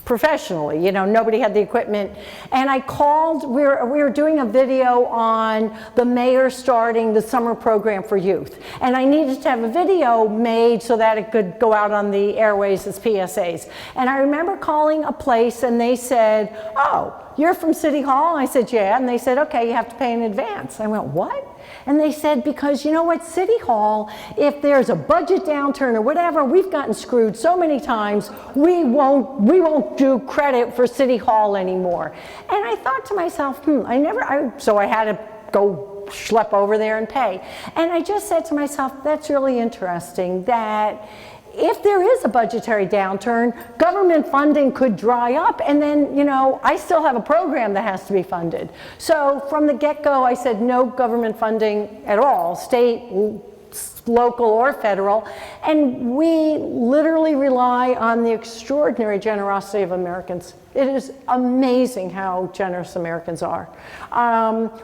professionally, you know, nobody had the equipment. And I called, we were doing a video on the mayor starting the summer program for youth. And I needed to have a video made so that it could go out on the airways as PSAs. And I remember calling a place, and they said, oh, you're from City Hall? I said, yeah. And they said, okay, you have to pay in advance. I went, what? And they said, because you know what, City Hall, if there's a budget downturn or whatever, we've gotten screwed so many times, we won't do credit for City Hall anymore. And I thought to myself, so I had to go schlep over there and pay. And I just said to myself, that's really interesting that if there is a budgetary downturn, government funding could dry up, and then, you know, I still have a program that has to be funded. So from the get-go, I said no government funding at all, state, local, or federal, and we literally rely on the extraordinary generosity of Americans. It is amazing how generous Americans are.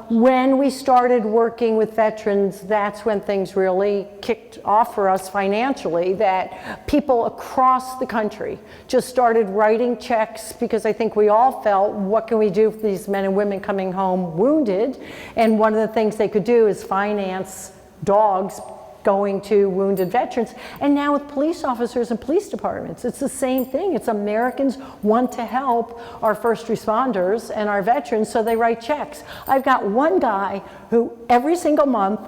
When we started working with veterans, that's when things really kicked off for us financially, that people across the country just started writing checks, because I think we all felt, what can we do for these men and women coming home wounded? And one of the things they could do is finance dogs going to wounded veterans. And now with police officers and police departments, it's the same thing. It's Americans want to help our first responders and our veterans, so they write checks. I've got one guy who every single month,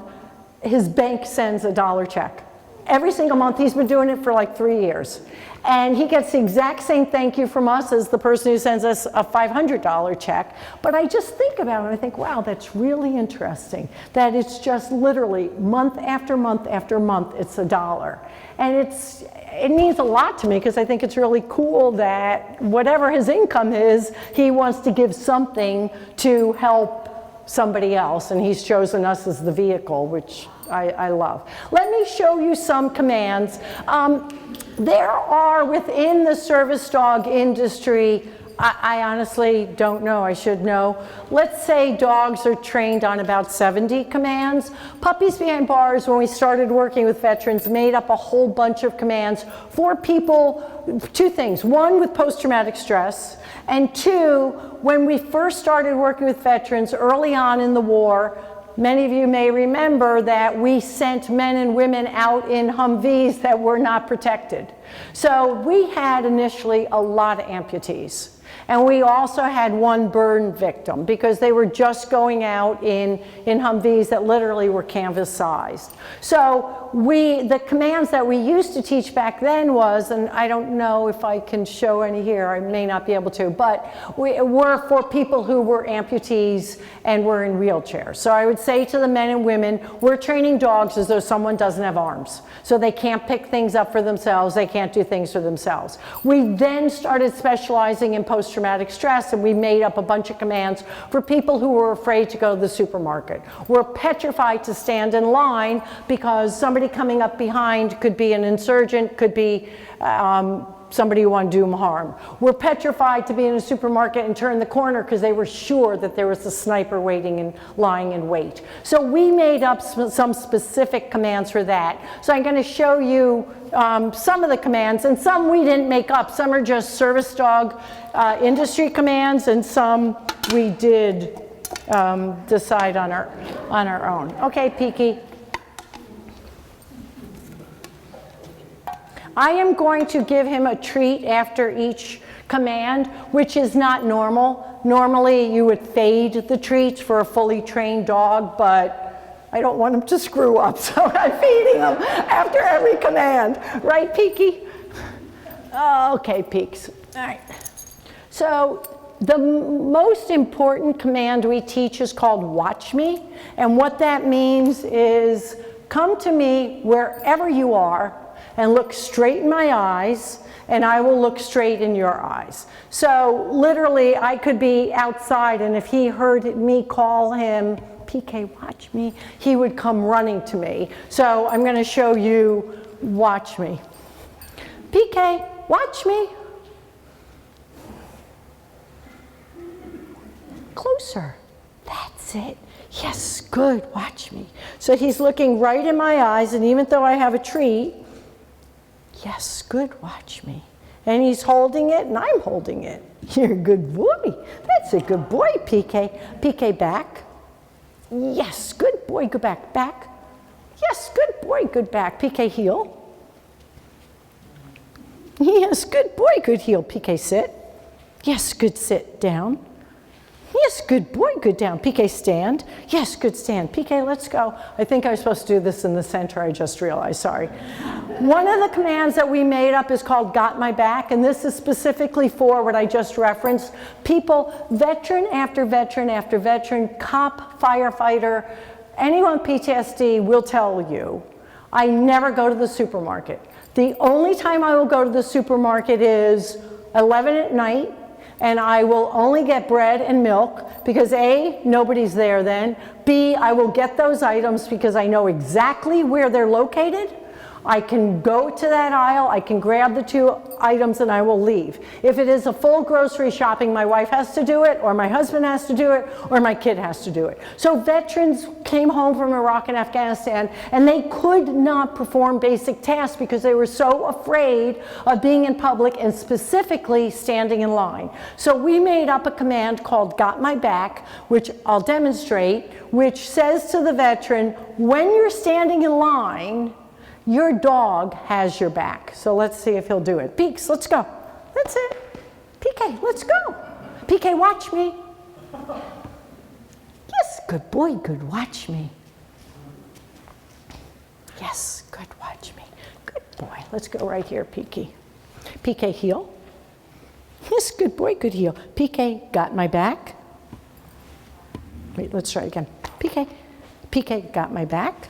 his bank sends a $1 check. Every single month. He's been doing it for like 3 years. And he gets the exact same thank you from us as the person who sends us a $500 check. But I just think about it and I think, wow, that's really interesting. That it's just literally month after month after month, it's $1. And it means a lot to me, because I think it's really cool that whatever his income is, he wants to give something to help somebody else. And he's chosen us as the vehicle, which I love. Let me show you some commands. There are, within the service dog industry, I honestly don't know, I should know. Let's say dogs are trained on about 70 commands. Puppies Behind Bars, when we started working with veterans, made up a whole bunch of commands for people, 2 things. 1, with post-traumatic stress, and 2, when we first started working with veterans early on in the war, many of you may remember that we sent men and women out in Humvees that were not protected. So we had initially a lot of amputees. And we also had one burn victim because they were just going out in Humvees that literally were canvas sized. So the commands that we used to teach back then was, and I don't know if I can show any here, I may not be able to, but we were for people who were amputees and were in wheelchairs. So I would say to the men and women, we're training dogs as though someone doesn't have arms. So they can't pick things up for themselves, they can't do things for themselves. We then started specializing in post-traumatic stress, and we made up a bunch of commands for people who were afraid to go to the supermarket. We're petrified to stand in line because somebody coming up behind could be an insurgent, could be somebody who wanted to do them harm. We're petrified to be in a supermarket and turn the corner because they were sure that there was a sniper waiting and lying in wait. So we made up some specific commands for that. So I'm going to show you some of the commands, and some we didn't make up. Some are just service dog industry commands, and some we did decide on our own. Okay, Peaky. I am going to give him a treat after each command, which is not normal. Normally you would fade the treats for a fully trained dog, but I don't want him to screw up, so I'm feeding him after every command. Right, Peaky? Okay, Peaks. All right. So the most important command we teach is called watch me, and what that means is come to me wherever you are and look straight in my eyes, and I will look straight in your eyes. So literally, I could be outside, and if he heard me call him, PK, watch me, he would come running to me. So I'm going to show you, watch me. PK, watch me. Closer. That's it. Yes, good, watch me. So he's looking right in my eyes, and even though I have a treat, yes, good, watch me. And he's holding it, and I'm holding it. You're a good boy. That's a good boy, PK. PK, back. Yes, good boy, go back. Back. Yes, good boy, good back. PK, heel. Yes, good boy, good heel. PK, sit. Yes, good sit. Down. Yes, good boy, good down. PK, stand. Yes, good stand. PK, let's go. I think I was supposed to do this in the center, I just realized, sorry. One of the commands that we made up is called got my back, and this is specifically for what I just referenced. People, veteran after veteran after veteran, cop, firefighter, anyone with PTSD will tell you, I never go to the supermarket. The only time I will go to the supermarket is 11 at night, and I will only get bread and milk because A, nobody's there then. B, I will get those items because I know exactly where they're located. I can go to that aisle, I can grab the 2 items, and I will leave. If it is a full grocery shopping, my wife has to do it, or my husband has to do it, or my kid has to do it. So veterans came home from Iraq and Afghanistan, and they could not perform basic tasks because they were so afraid of being in public and specifically standing in line. So we made up a command called got my back, which I'll demonstrate, which says to the veteran, when you're standing in line, your dog has your back. So let's see if he'll do it. Peeks, let's go. That's it. PK, let's go. PK, watch me. Yes, good boy, good, watch me. Yes, good, watch me. Good boy. Let's go right here, PK. PK, heel. Yes, good boy, good heel. PK, got my back. Wait, let's try again. PK, PK, got my back.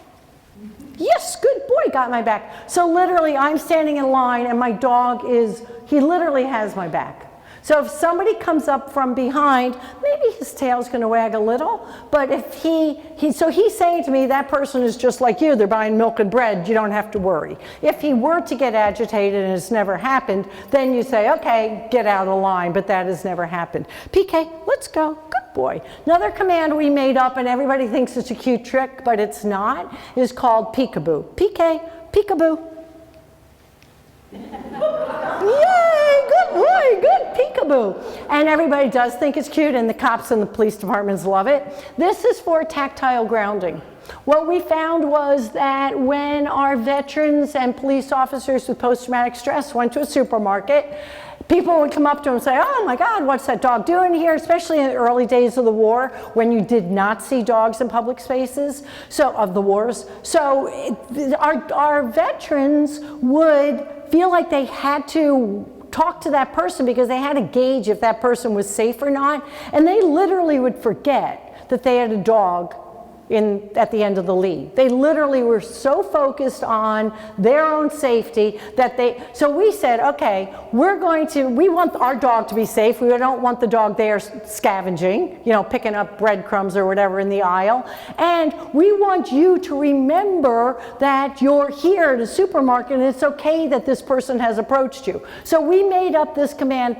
Yes, good boy, got my back. So literally, I'm standing in line, and my dog he literally has my back. So if somebody comes up from behind, maybe his tail's going to wag a little, but if so he's saying to me, that person is just like you, they're buying milk and bread, you don't have to worry. If he were to get agitated and it's never happened, then you say, okay, get out of line, but that has never happened. PK, let's go. Good boy. Another command we made up, and everybody thinks it's a cute trick, but it's not, is called peekaboo. PK, peekaboo. Yay, good boy, good peekaboo. And everybody does think it's cute, and the cops and the police departments love it. This is for tactile grounding. What we found was that when our veterans and police officers with post-traumatic stress went to a supermarket, People would come up to him and say, oh my God, what's that dog doing here? Especially in the early days of the war, when you did not see dogs in public spaces, of the wars. So our veterans would feel like they had to talk to that person because they had to gauge if that person was safe or not. And they literally would forget that they had a dog at the end of the lead. They literally were so focused on their own safety that so we said, okay, we want our dog to be safe. We don't want the dog there scavenging, picking up breadcrumbs or whatever in the aisle. And we want you to remember that you're here at a supermarket and it's okay that this person has approached you. So we made up this command,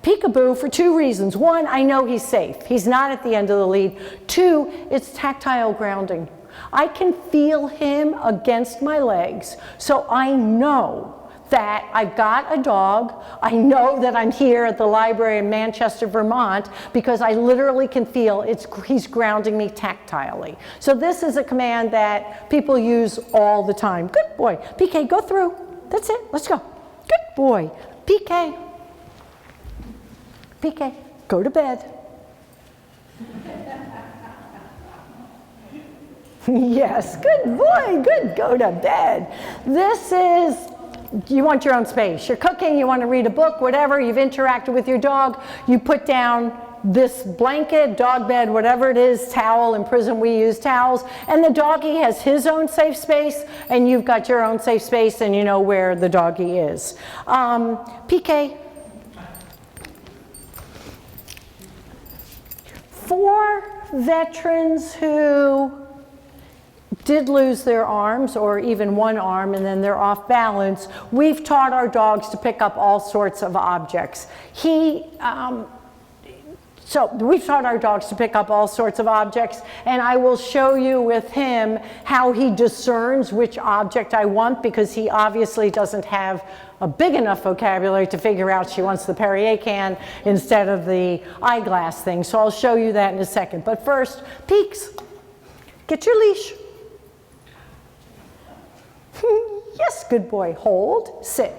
peekaboo, for two reasons. One, I know he's safe. He's not at the end of the lead. Two, it's tactile grounding. I can feel him against my legs, so I know that I've got a dog. I know that I'm here at the library in Manchester, Vermont, because I literally can feel he's grounding me tactilely. So this is a command that people use all the time. Good boy. PK, go through. That's it. Let's go. Good boy. PK. PK, go to bed. Yes, good boy, good, go to bed. This is, you want your own space. You're cooking, you want to read a book, whatever, you've interacted with your dog, you put down this blanket, dog bed, whatever it is, towel. In prison we use towels, and the doggy has his own safe space, and you've got your own safe space, and you know where the doggy is. PK. For veterans who did lose their arms or even one arm and then they're off balance, we've taught our dogs to pick up all sorts of objects. So we've taught our dogs to pick up all sorts of objects, and I will show you with him how he discerns which object I want, because he obviously doesn't have a big enough vocabulary to figure out she wants the Perrier can instead of the eyeglass thing. So I'll show you that in a second. But first, Peeks, get your leash. Yes, good boy. Hold, sit.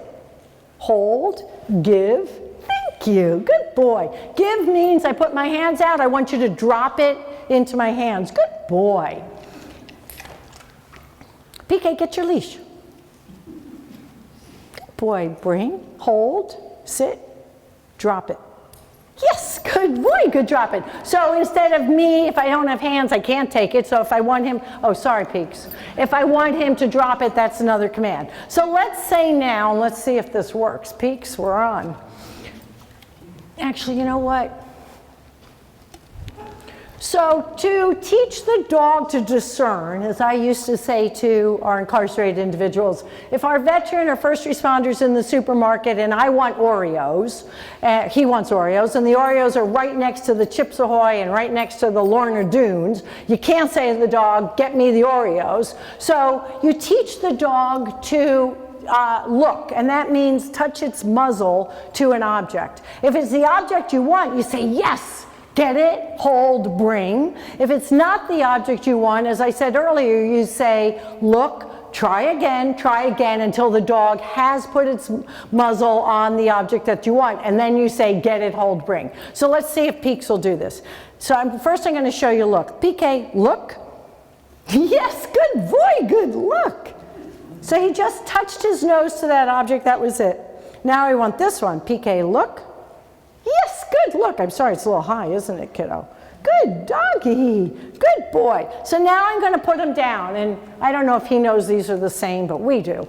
Hold, give. Thank you. Good boy. Give means I put my hands out. I want you to drop it into my hands. Good boy. PK, get your leash. Good boy. Bring, hold, sit, drop it. Yes, good boy, good drop it. So instead of me, if I don't have hands, I can't take it. So if I want him, oh, sorry, Peeks. If I want him to drop it, that's another command. So let's say now, let's see if this works. Peeks, we're on. Actually, you know what? So to teach the dog to discern, as I used to say to our incarcerated individuals, if our veteran or first responder's in the supermarket and I want Oreos, he wants Oreos, and the Oreos are right next to the Chips Ahoy and right next to the Lorna Doones, you can't say to the dog, get me the Oreos. So you teach the dog to look, and that means touch its muzzle to an object. If it's the object you want, you say, yes, get it, hold, bring. If it's not the object you want, as I said earlier, you say, look, try again until the dog has put its muzzle on the object that you want, and then you say, get it, hold, bring. So let's see if Peeks will do this. So first I'm going to show you look. PK, look. Yes, good boy, good look. So he just touched his nose to that object, that was it. Now I want this one. PK, look. Yes, good, look. I'm sorry, it's a little high, isn't it, kiddo? Good doggy, good boy. So now I'm going to put him down, and I don't know if he knows these are the same, but we do.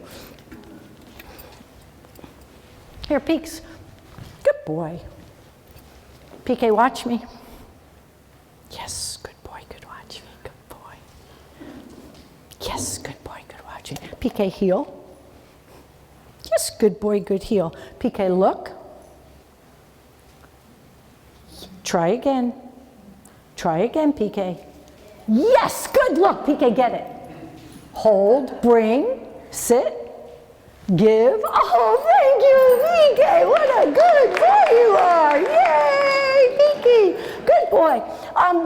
Here, Peeks. Good boy. PK, watch me. Yes, good boy, good watch me, good boy. Yes, good boy, good watch me. PK, heel. Yes, good boy, good heel. PK, look. Try again. Try again, PK. Yes, good look. PK, get it. Hold, bring, sit, give. Oh, thank you, PK. What a good boy you are. Yay, PK. Good boy.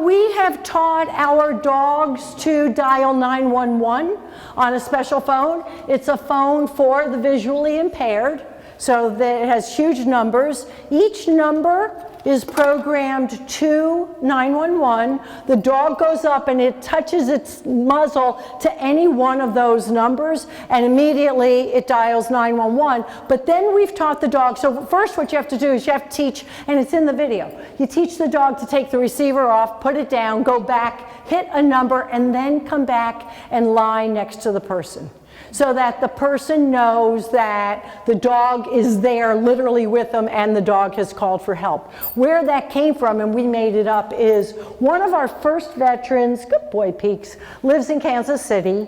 We have taught our dogs to dial 911 on a special phone. It's a phone for the visually impaired. So that it has huge numbers. Each number is programmed to 911. The dog goes up and it touches its muzzle to any one of those numbers, and immediately it dials 911. But then we've taught the dog, so first what you have to do is you have to teach, and it's in the video, you teach the dog to take the receiver off, put it down, go back, hit a number, and then come back and lie next to the person, so that the person knows that the dog is there literally with them and the dog has called for help. Where that came from, and we made it up, is one of our first veterans, good boy Peaks, lives in Kansas City,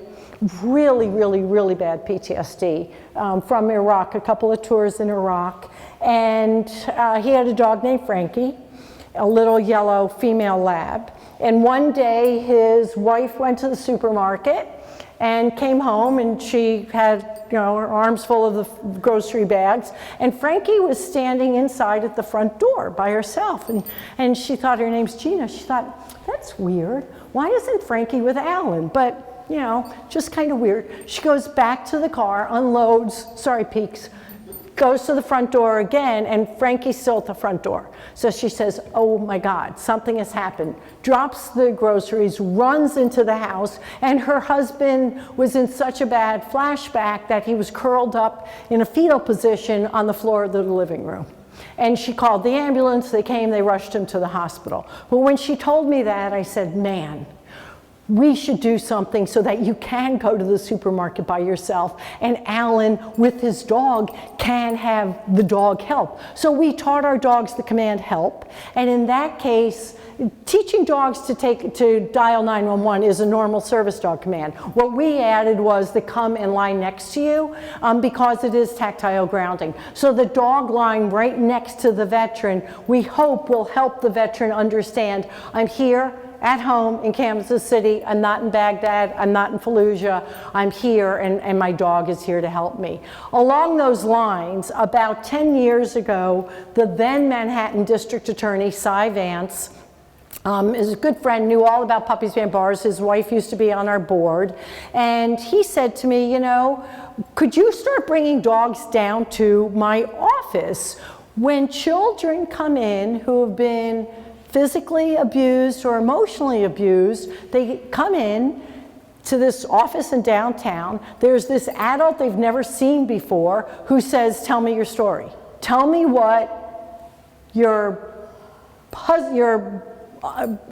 really, really, really bad PTSD from Iraq, a couple of tours in Iraq, and he had a dog named Frankie, a little yellow female lab, and one day his wife went to the supermarket and came home, and she had, you know, her arms full of the grocery bags, and Frankie was standing inside at the front door by herself, and she thought, her name's Gina, she thought, that's weird, why isn't Frankie with Alan? But, you know, just kind of weird. She goes back to the car, unloads, sorry Peaks, goes to the front door again, and Frankie's still at the front door. So she says, oh my God, something has happened. Drops the groceries, runs into the house, and her husband was in such a bad flashback that he was curled up in a fetal position on the floor of the living room. And she called the ambulance, they came, they rushed him to the hospital. But when she told me that, I said, man, we should do something so that you can go to the supermarket by yourself, and Alan with his dog can have the dog help. So we taught our dogs the command help, and in that case, teaching dogs to dial 911 is a normal service dog command. What we added was the come and lie next to you, because it is tactile grounding. So the dog lying right next to the veteran, we hope will help the veteran understand, I'm here at home in Kansas City, I'm not in Baghdad, I'm not in Fallujah, I'm here and my dog is here to help me. Along those lines, about 10 years ago, the then Manhattan District Attorney, Cy Vance, is a good friend, knew all about Puppies Behind Bars. His wife used to be on our board. And he said to me, you know, could you start bringing dogs down to my office? When children come in who have been physically abused or emotionally abused, they come in to this office in downtown. There's this adult they've never seen before who says, tell me your story. Tell me what your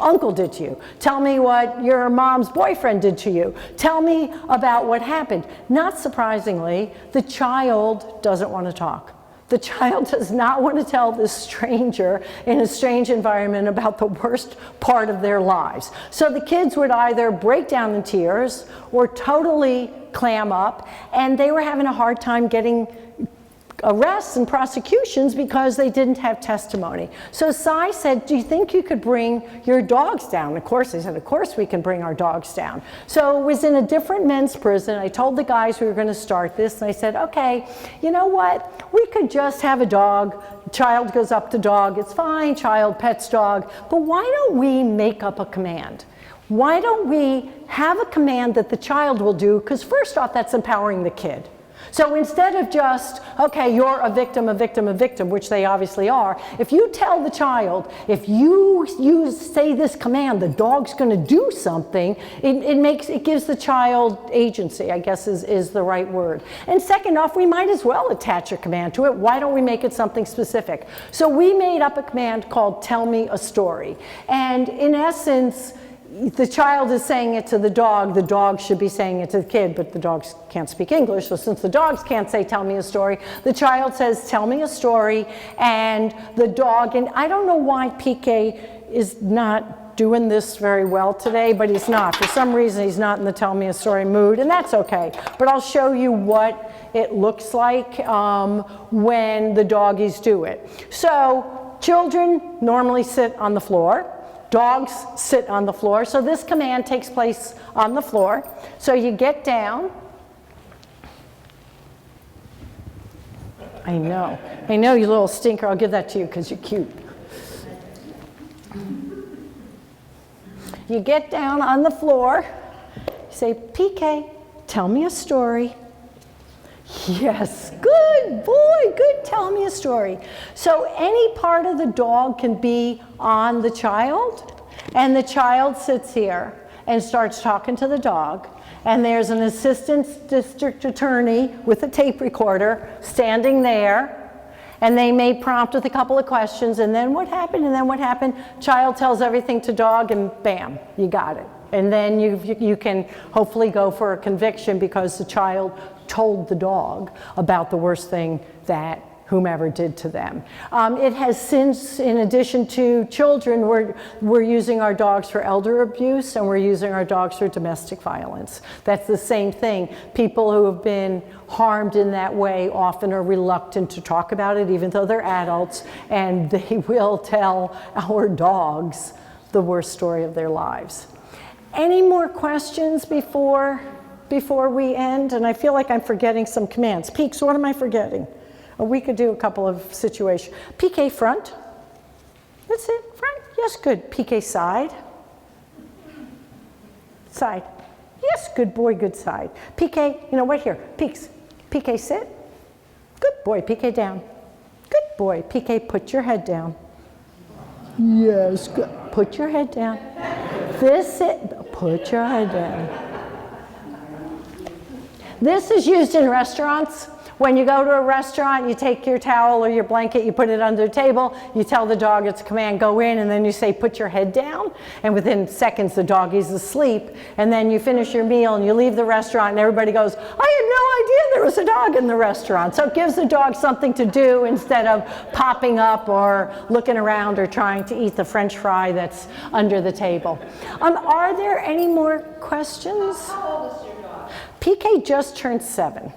uncle did to you. Tell me what your mom's boyfriend did to you. Tell me about what happened. Not surprisingly, the child doesn't want to talk. The child does not want to tell this stranger in a strange environment about the worst part of their lives. So the kids would either break down in tears or totally clam up, and they were having a hard time getting arrests and prosecutions because they didn't have testimony. So Cy said, do you think you could bring your dogs down? Of course, I said, of course we can bring our dogs down. So it was in a different men's prison. I told the guys we were going to start this, and I said, okay, you know what? We could just have a dog. Child goes up to dog. It's fine. Child pets dog. But why don't we make up a command? Why don't we have a command that the child will do? Because first off, that's empowering the kid. So instead of just, okay, you're a victim, which they obviously are, if you tell the child, if you say this command, the dog's going to do something, it gives the child agency, I guess is the right word. And second off, we might as well attach a command to it. Why don't we make it something specific? So we made up a command called Tell Me a Story. And in essence, the child is saying it to the dog should be saying it to the kid, but the dogs can't speak English, so since the dogs can't say tell me a story, the child says tell me a story, and the dog, and I don't know why PK is not doing this very well today, but he's not. For some reason, he's not in the tell me a story mood, and that's okay. But I'll show you what it looks like when the doggies do it. So children normally sit on the floor. Dogs sit on the floor. So this command takes place on the floor. So you get down. I know, you little stinker. I'll give that to you because you're cute. You get down on the floor. You say, PK, tell me a story. Yes, good Good boy, good, tell me a story. So any part of the dog can be on the child, and the child sits here and starts talking to the dog, and there's an assistant district attorney with a tape recorder standing there, and they may prompt with a couple of questions, and then what happened, and then what happened. Child tells everything to dog, and bam, you got it. And then you can hopefully go for a conviction because the child told the dog about the worst thing that whomever did to them. It has since, in addition to children, we're using our dogs for elder abuse, and we're using our dogs for domestic violence. That's the same thing. People who have been harmed in that way often are reluctant to talk about it, even though they're adults, and they will tell our dogs the worst story of their lives. Any more questions before we end? And I feel like I'm forgetting some commands. Peeks, what am I forgetting? We could do a couple of situations. PK front. That's it, front. Yes, good. PK side. Side. Yes, good boy, good side. PK, you know what, here, Peeks. PK sit. Good boy, PK down. Good boy, PK put your head down. Yes, good. Put your head down. This it, put your head down. This is used in restaurants. When you go to a restaurant, you take your towel or your blanket, you put it under the table, you tell the dog it's a command, go in, and then you say, put your head down, and within seconds the doggy's asleep, and then you finish your meal and you leave the restaurant and everybody goes, I had no idea there was a dog in the restaurant. So it gives the dog something to do instead of popping up or looking around or trying to eat the French fry that's under the table. Are there any more questions?
How old is your dog?
PK just turned 7.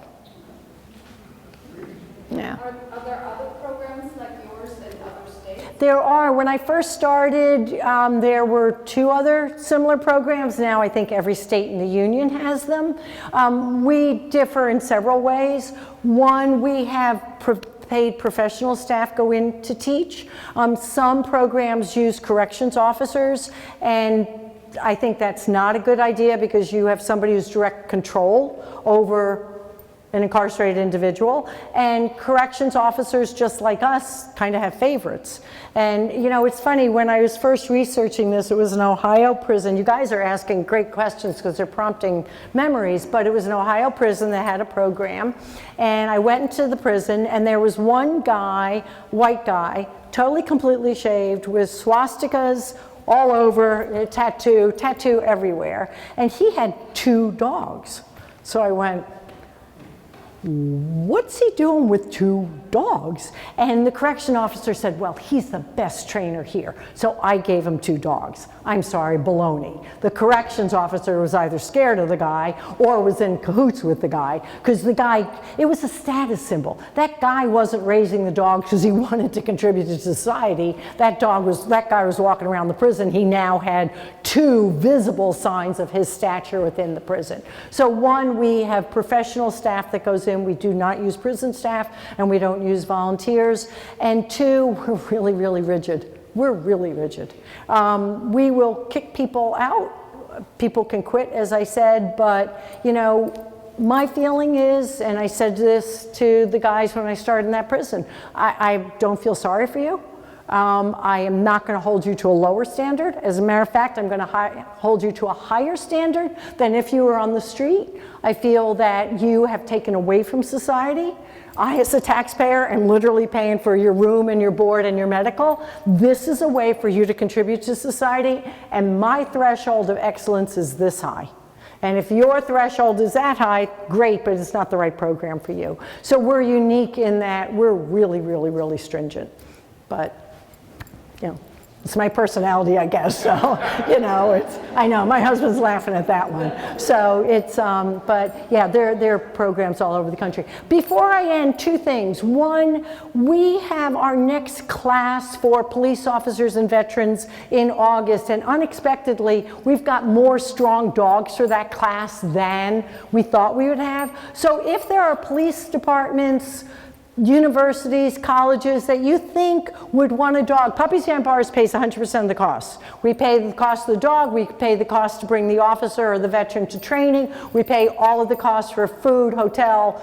Yeah.
Are there other programs like yours in other states?
There are. When I first started, there were 2 other similar programs. Now I think every state in the union has them. We differ in several ways. One, we have paid professional staff go in to teach. Some programs use corrections officers, and I think that's not a good idea because you have somebody who's direct control over an incarcerated individual, and corrections officers, just like us, kind of have favorites. And you know, it's funny, when I was first researching this, it was an Ohio prison. You guys are asking great questions because they're prompting memories, but it was an Ohio prison that had a program, and I went into the prison, and there was one guy, white guy, totally completely shaved, with swastikas all over, tattoo everywhere, and he had 2 dogs. So I went, what's he doing with 2 dogs? And the correction officer said, well, he's the best trainer here, so I gave him 2 dogs. I'm sorry, baloney. The corrections officer was either scared of the guy or was in cahoots with the guy, because the guy, it was a status symbol. That guy wasn't raising the dog because he wanted to contribute to society. That guy was walking around the prison. He now had 2 visible signs of his stature within the prison. So one, we have professional staff that goes in. We do not use prison staff, and we don't use volunteers. And 2, we're really, really rigid. We're really rigid. We will kick people out. People can quit, as I said, but you know, my feeling is, and I said this to the guys when I started in that prison, I don't feel sorry for you. I am not going to hold you to a lower standard. As a matter of fact, I'm going to hold you to a higher standard than if you were on the street. I feel that you have taken away from society. I, as a taxpayer, am literally paying for your room and your board and your medical. This is a way for you to contribute to society, and my threshold of excellence is this high. And if your threshold is that high, great, but it's not the right program for you. So we're unique in that we're really, really, really stringent. But, you know, it's my personality, I guess. So, you know, I know, my husband's laughing at that one. So it's, but yeah, there are programs all over the country. Before I end, 2 things. One, we have our next class for police officers and veterans in August, and unexpectedly, we've got more strong dogs for that class than we thought we would have. So if there are police departments, universities, colleges that you think would want a dog, Puppies Behind Bars pays 100% of the cost. We pay the cost of the dog, we pay the cost to bring the officer or the veteran to training, we pay all of the costs for food, hotel,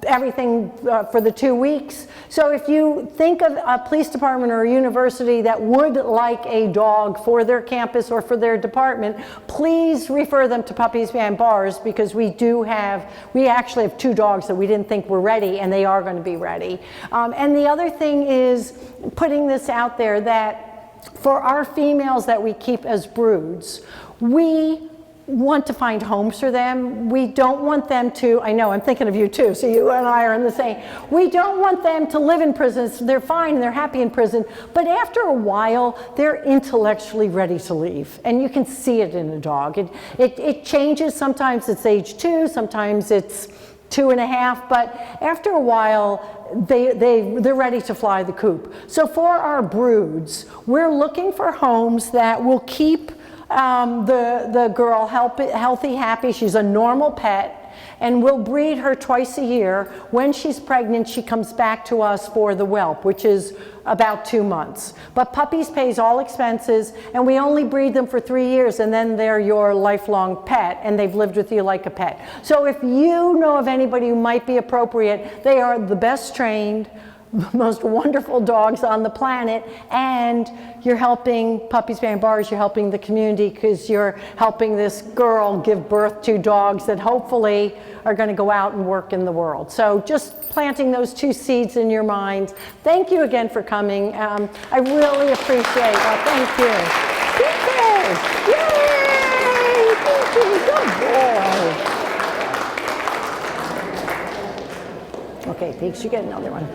everything for the 2 weeks. So if you think of a police department or a university that would like a dog for their campus or for their department, please refer them to Puppies Behind Bars, because we actually have 2 dogs that we didn't think were ready, and they are going to be ready. And the other thing is putting this out there that for our females that we keep as broods, we want to find homes for them. We don't want them to, I know, I'm thinking of you too, so you and I are in the same. We don't want them to live in prison. So they're fine and they're happy in prison, but after a while, they're intellectually ready to leave. And you can see it in a dog. It changes. Sometimes it's age 2, sometimes it's 2.5, but after a while, they're ready to fly the coop. So for our broods, we're looking for homes that will keep the girl healthy, happy. She's a normal pet, and we'll breed her twice a year. When she's pregnant, she comes back to us for the whelp, which is about 2 months. But Puppies pays all expenses, and we only breed them for 3 years, and then they're your lifelong pet, and they've lived with you like a pet. So if you know of anybody who might be appropriate, they are the best trained, most wonderful dogs on the planet, and you're helping Puppies Behind Bars, you're helping the community, because you're helping this girl give birth to dogs that hopefully are going to go out and work in the world. So just planting those 2 seeds in your mind. Thank you again for coming. I really appreciate it. Thank you. Peaches! Yay! Peaches, good boy. Okay, Peach, you get another one.